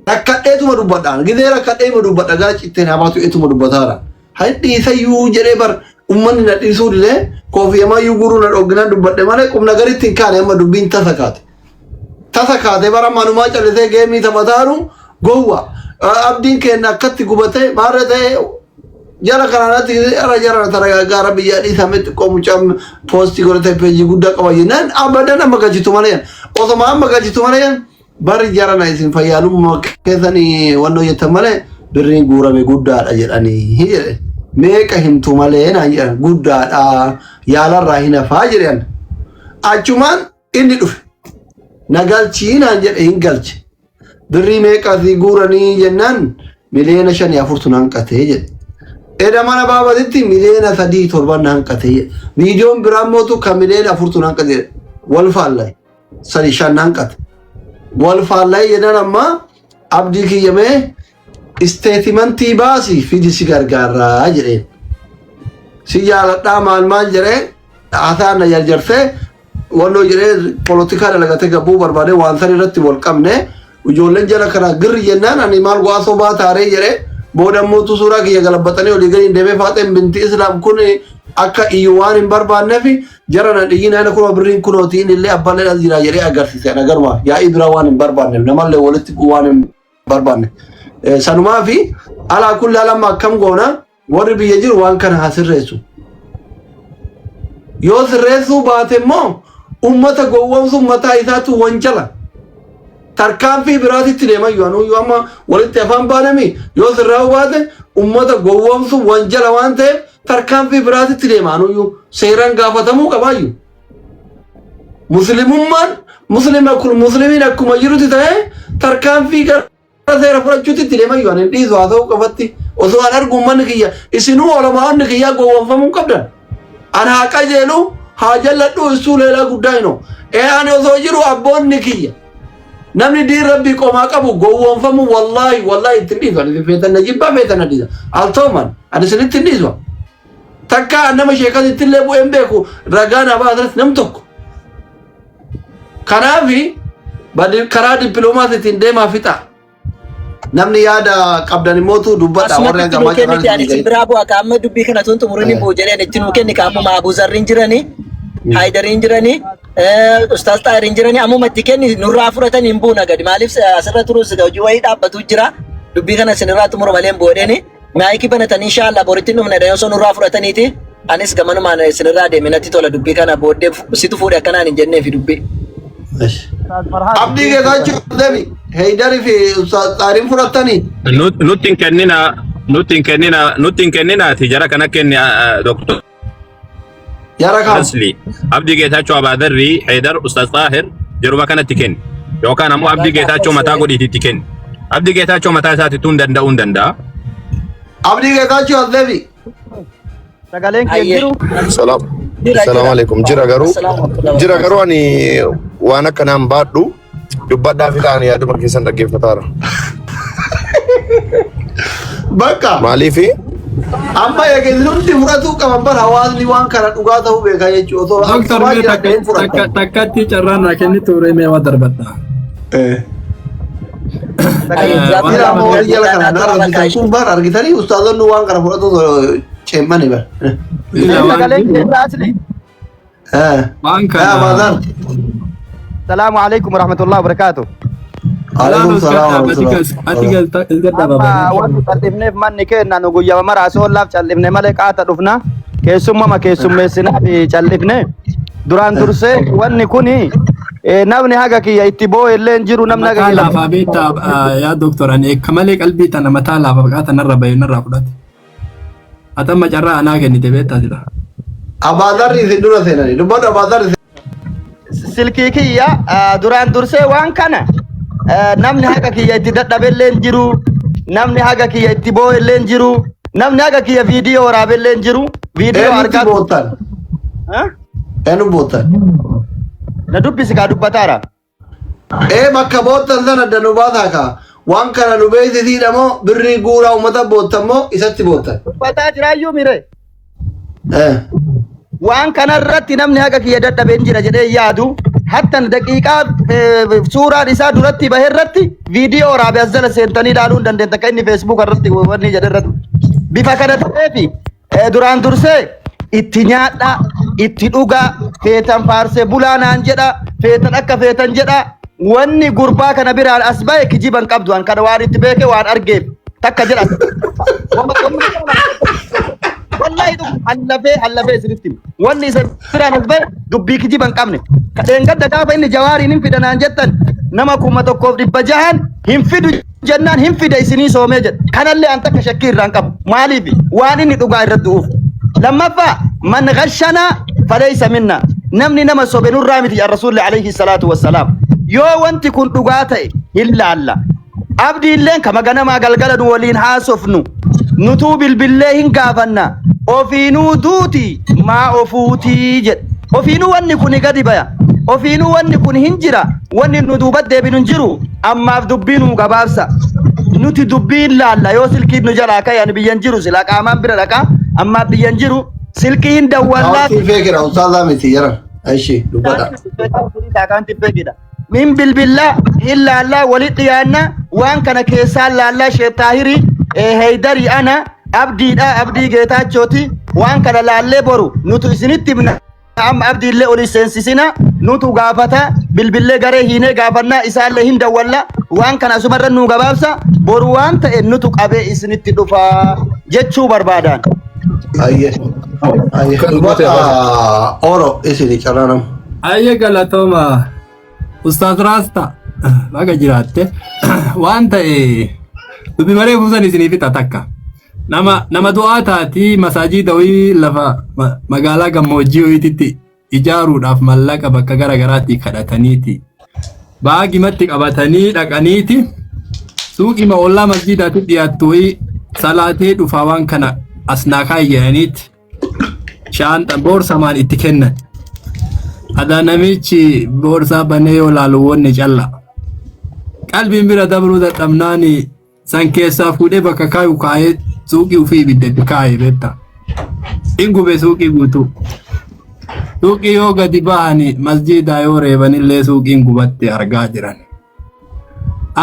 Rakkadheetuma dubbadhaan gizee rakkadheetuma dubbadha gara citteen habaatu eetuma dubbataadha. Hadhi isayyuu jedhee bar ummanni na dhiisuu illee koofiyamayyuu guruu na dhogginaan dubbadhe malee qubna garitti hin kaane amma dubbiin tasa kaate. Tasa kaate bara manumaa callisee geemii taphataaru gowwa. Abdiin keenya akkatti gubatee maarra ta'e jara kanaanatti jara taragaaggaara biyyaa dhiisametti qomuchaan poostii godhatee peejii guddaa qaba jennaan abadan amma gajitu malee osoma amma gajitu malee bari jara na isin fayyaalummaa keessanii wannoo jettan malee birriin guurame guddaadha jedhanii jedhe. Meeqa himtu malee naan jedhan guddaadha yaalarraa hin hafaa jedhan. Achumaan inni dhufe nagalchii naan jedhe hin galche. Birrii meeqatii guuranii jennaan miliyoona 5 hanqatee jedhe. Eda mana baabatitti miliyoona 3 hanqatee jedhe. Viidiyoon biraan mootu kan miliyoona 4 hanqatee jedhe. Wal faallay 5 hanqate. Wal faallay jedhan amma abdii kiyyamee isteetimentii baasii fidisi gargaaraa jedheen. Si jaaladhaa maal jedhee haasaan na jarjarsee wannoo jedhee polotikaa dalagatee gabbuu barbaadee waan san irratti wal qabne ijoolleen jala kana girri jennaan ani maal waa sobaa taaree jedhee booda mootu suuraa kiyya galabbatanii olii gadi deemee faaxeen binti islaam kun akka iyyuu waan hin barbaanneef jara na dhiyyiin aina kuma birriin kunootiin illee abbaan as jira jedhee agarsiise agaruma yaa'ii bira waan hin barbaanneef namallee walitti waan hin barbaanne. Sanumaa fi alaa kulli alamma akkam goona warri biyya jiru waan kana haa sirreessu. Yoo sirreessuu baate immoo ummata gowwoomsu mataa isaatu wancala. Tarkaanfii biraatitti deemayyuu anuyyuu amma walitti afaan baanami yoo sirraa'uu baate ummata gowwoomsu wancala waan ta'eef tarkaanfii biraatitti deema anuyyuu seeraan gaafatamuu qabaayyuu. Muslimummaan muslimiin akkuma jirutti ta'ee tarkaanfii seera fudhachuutti itti deemayyuu ani dhiisu haa ta'uu qabatti osoo an argu ummanni kiyya isinuu olamaa'onni kiyyaa gowwoomfamuu qabdan. An haa qajeelu haa jalladhu isuu leelaa guddaa hino. Ani osoo jiru abboonni kiyya. Namni diin rabbii qomaa qabu gowwoomfamu wallaahi ittiin dhiisu. Ani feetan na jibbaa feetan na dhiisa. Altooman ani isinitti hin dhiisu. Takka nama sheekas ittillee bu'een beeku ragaan abaa asirratti nam tokko. Kanaafi karaa dippiloomaasiitiin deemaa fixa. Namni yaada qabdan immoo dubbadha warreen gamaa jiran. Ani biraa bu'aa qaama dubbii kana tun xumurini buu jedheen itti nuu kenni qaamuma Abuu Zarriin jiranii Haydariin jiranii Ustaaz Xaahiriin jiranii ammuma itti kenni nurraa fudhatanii hin buuna gadi maaliif asirra turus hojii wayii dhaabbatu jira dubbii kana isinirraa xumuru malee hin boodheeni maayikii banatanii inshaallah boritti dhumne osoo nurraa fudhataniiti anis gamanumaan isinirraa deeme natti tola dubbii kana booddee situ fuudhe akkanaan hin jenneefi dubbii. Abdii Geetaachoo deemi Haydari fi Ustaaz Xaahiriin fudhatanii. Nutti hin kenninaati jara kana kenni doktor. Jara kam. Asli Abdii Geetaachoo Abaadarri Haydar Ustaaz Xaahir yeruma kanatti kenni yookaan ammoo Abdii Geetaachoo mataa godhiitti kenni. Abdii Geetaachoo mataa isaatiitu hin danda'a. Abdii Geetaachoo deemi. Sagaleen kee jiru. Assalamu alaikum. Jira garuu ani waan akkanaan baadhu dubbadhaa fi ta'anii yaaduma keessan dhaggeeffataara. Bakka. Maaliifi? Amma eegaluutti fudhatuu qaban bara hawaasni waan kana dhugaa ta'uu beekaa jechuudha. Doktor takkatti carraan naa kenni turee mee waa darbadha. Argitanii ustaazonni waan kana fudhatu ceemani bar. Banka. Bazar. السلام عليكم ورحمة الله وبركاته. عليكم السلام ورحمة الله. وانت تلفني في من كنا نقول يا مرا سؤال لا تلفني ملك عطفنا كيسوم ما كيسوم مسنا في تلفني duraan dursee wanni kuni namni haga kiyya itti boo'e illee jiru namni haga kiyya lafa beekta yaa doktor ani kamalee qalbii tana mataa lafa faqaata narra bayu narra fudhate atamma carraa anaa kennite beektaa jira abaadarri isin dura seenani dubbadhu abaadarri silkii kiyya duraan dursee waan kana namni haga kiyya itti dadhabe illee jiru namni haga kiyya itti boo'e illee jiru namni haga kiyya viidiyoo waraabe illee jiru viidiyoo argaa bootan enu bootan na dubbisi kaa dubbataara bakka bootan sana danu baataa kaa waan kana nu beeksisiidha moo birrii guuraa uummata boottan moo isatti boottan dubbataa jiraayyuu mire waan kanarratti namni haga kiyya dadhabeen jira jedhee yaadu hattan daqiiqaa suuraan isaa duratti baheerratti viidiyoo waraabe as jala seentanii ilaaluu hin dandeenya akka inni feesbuuk irratti wanni jedhe irratti bifa kana ta'eefi duraan dursee itti nyaadha itti dhuga feetan faarsee bulaanaan jedha feetan akka feetan jedha wanni gurbaa kana biraan as bahe kijiban qabdu an kana waan itti beeke waan argeef takka jedha wallahi hallafee isinitti wanni isa biraan as bahe dubbii kijiban qabne kadheen gadda gaafa inni jawaariin hin fidanaan jettan nama 1,600 hin fidu jennaan hin fida isinii soomee jedha kanallee an takka shakkii irraan qabu maaliif waan inni dhugaa irratti du'uuf لما من غشنا فليس منا نمني نما صوبنور رامتي يا رسول الله عليه الصلاة والسلام يو وانت كنت قاتي إلا الله أبدي اللين كما قنا ما قلقلن ولين حاسفنو نتوب بالله قافنا وفينو دوتي ما أفوتي جد وفينو واني كوني قدبايا وفينو واني كوني هنجرا واني ندوبت دي بننجرو أما دبينو قبابسا نتي دبين لا لا يوصل كيد نجلاكا يعني بينجرو سلاك آمان برلكا أما بينجرو سلكين دوالات فكرة أستاذ أمتي يرى أي شيء لبدا من بالله إلا الله ولقيانا وان كان كيسال الله شيء طاهري هيدري أنا أبدي جيتات شوتي وان كان لا برو نتو سنتي من أم أبدي اللي أولي سنسسنا نتو غافتا بالله غري هنا غافنا إسال لهن دولا وان كان سمر نو غبابسا بروان نتو أبي سنتي دفا جتشو بربادان أيه أورو إسيني كرانم أيه غلطوما أستاذ راستا baga jiraatte waan ta'e dubbi maree kuusan isiniif takka nama du'aa taati masaajida wayii lafa magaalaa gammoojjii wayiitti ijaaruudhaaf mallaqa bakka garagaraatti kadhataniiti baagimatti qabatanii dhaqaniiti suuqima ollaa masjidaatti dhiyaattu wayii salaatee dhufaa waan kana asnaa kaayyaniiti shaanta boorsamaan itti kennan ada namichi boorsaa banee yoo laalu wonni calla qalbiin bira dabruu dadhabnaani san keessaa fuudhee bakka kaayu kaayee suuqii ufii ibidda kaayee beetta ingube suuqii guutuu suuqii yoo gadi bahani masjidaa yoo reebanillee suuqiin gubatte argaa jiran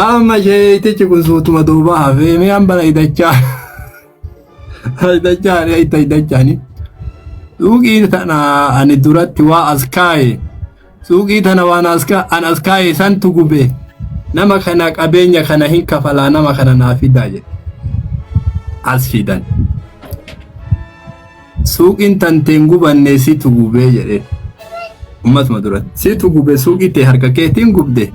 amma sheetichi kun suutuma duuba hafee mee hambana idachaani suuqii tana ani duratti waa askaaye suuqii tana waan askaaye santu gube nama kana qabeenya kana hin kafalaa nama kana naafidaa jedhe as fidan suuqiin tanteen gubanne situ gubee jedhe ummatuma duratti situ gube suuqii tee harka keetiin gubde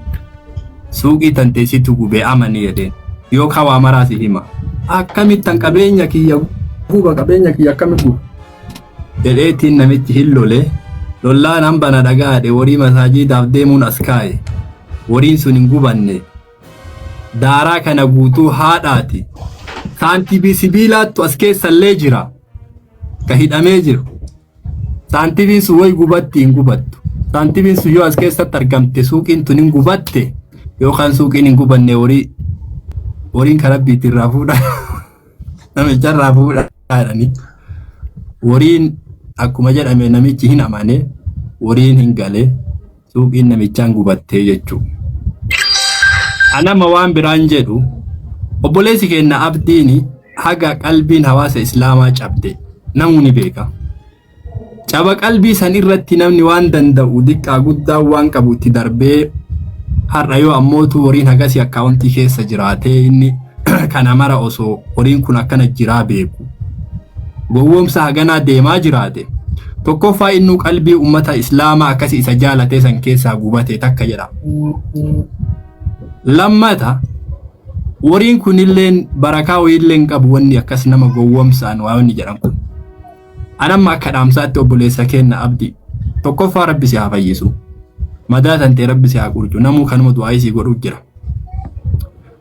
suuqii tantee situ gubee amani jedheen yoo kawaa maraasi hima akkamittan qabeenya kiyya guba qabeenya kiyya akkami guba jedheetiin namichi hin lole lollaan hambana dhagaadhe warii masaajidaaf deemuun as kaa'e wariin sun hin gubanne daaraa kana guutuu haadhaati saantibii sibiilaattu as keessallee jira ka hidhamee jiru saantibiin sun way gubatti hin gubattu saantibiin sun yoo as keessatti argamte suuqiin tun hin gubatte yookaan suuqiin hin gubanne wariin karabbiitti irraa fuudha namicha irraa fuudha jedhanii wariin akkuma jedhame namichi hin amane wariin hin gale suuqiin namichaan gubattee jechuudha. Anama waan biraan jedhu obboleessi keenya abdiin haga qalbiin hawaasa islaamaa cabde namni beeka. Caba qalbii san irratti namni waan danda'u diqqaa guddaa waan qabu itti darbee har'a yoo ammootu horiin hagasii akkaawuntii keessa jiraatee inni kana mara osoo horiin kun akkana jiraa beeku. Gowwoomsa haganaa deemaa jiraate. Tokkoffaa innuu qalbii ummata islaamaa akkasii isa jaalatee san keessaa gubatee takka jedha. Lammata horiin kunilleen barakaa wayiilleen qabu wanni akkas nama gowwoomsaan waa wanni jedhan kun. Anamma akka dhaamsaatti obboleessa kenna abdii. Tokkoffaa rabbi si haa fayyisu. Madaa tantee rabbi si haa qurcu. Namuu kanuma du'aa isii godhuuf jira.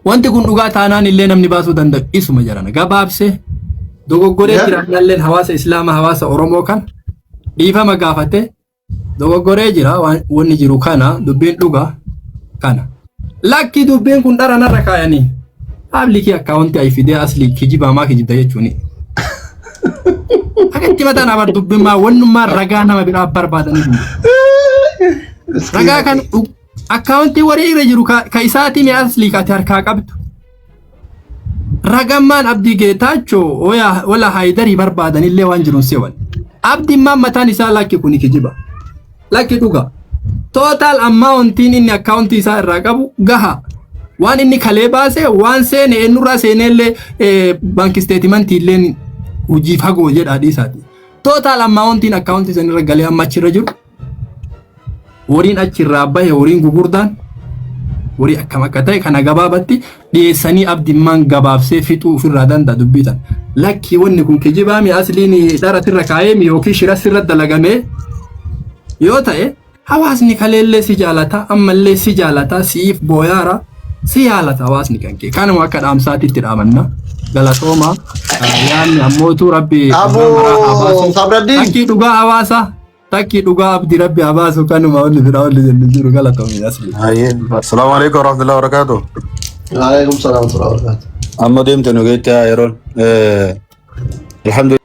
Wanti kun dhugaa taanaan illee namni baasuu danda'u isuma jedhana. Gabaabsee dogoggoree jiraannalleen hawaasa islaamaa hawaasa oromoo kan dhiifama gaafate dogoggoree jira wanni jiru kana dubbiin dhugaa kana. Lakki dubbiin kun dhara narra kaayanii. Haabliki akkaawuntii ay fidee aslii kijibaamaa kijibda jechuuni. Akkanti mataan abar dubbimmaa wannummaa ragaa nama biraa barbaadanii ragaa kan akkaawuntii warii irra jiru ka isaatii mee aslii kaati harkaa qabdu. Ragammaan abdii geetaachoo wala haayidarii barbaadanillee waan jiruun seewan. Abdiimmaan mataan isaa lakki kuni kijiba. Lakki dhuga. Total ammauntiin inni akkaawuntii isaa irraa qabu gaha. Waan inni kalee baase waan seene eenyurraa seenellee baanki steetimantii illee hojii fagoo jedhaa dhiisaati. Total ammauntiin akkaawuntii sanirra galee amma achirra jiru. Horiin achirraa bahe horiin gugurdaan horii akkam akka ta'e kana gabaabatti dhiyeessanii abdiimmaan gabaabsee fixuu ofirraa danda'a dubbitan. Lakki wanni kun kijibaami asliin dharatirra kaa'eemi yookiin shirasirra dalagamee yoo ta'e hawaasni kaleellee si jaalata ammallee si jaalata siif booyaara si jaalata hawaasni kan kee kanuma akka dhaamsaatitti dhaamanna galatooma yaanni ammootu rabbi takkii dhugaa hawaasa takkii dhugaa abdi rabbi habaasu kanuma walli biraa walli jennu jiru galatoomi asli. Assalaamu alaikum warahmatullahi wabarakatuh. Waalaikum salaam warahmatullahi wabarakatuh. Amma deemte nu geetti haa yeroon. Alhamdulillah.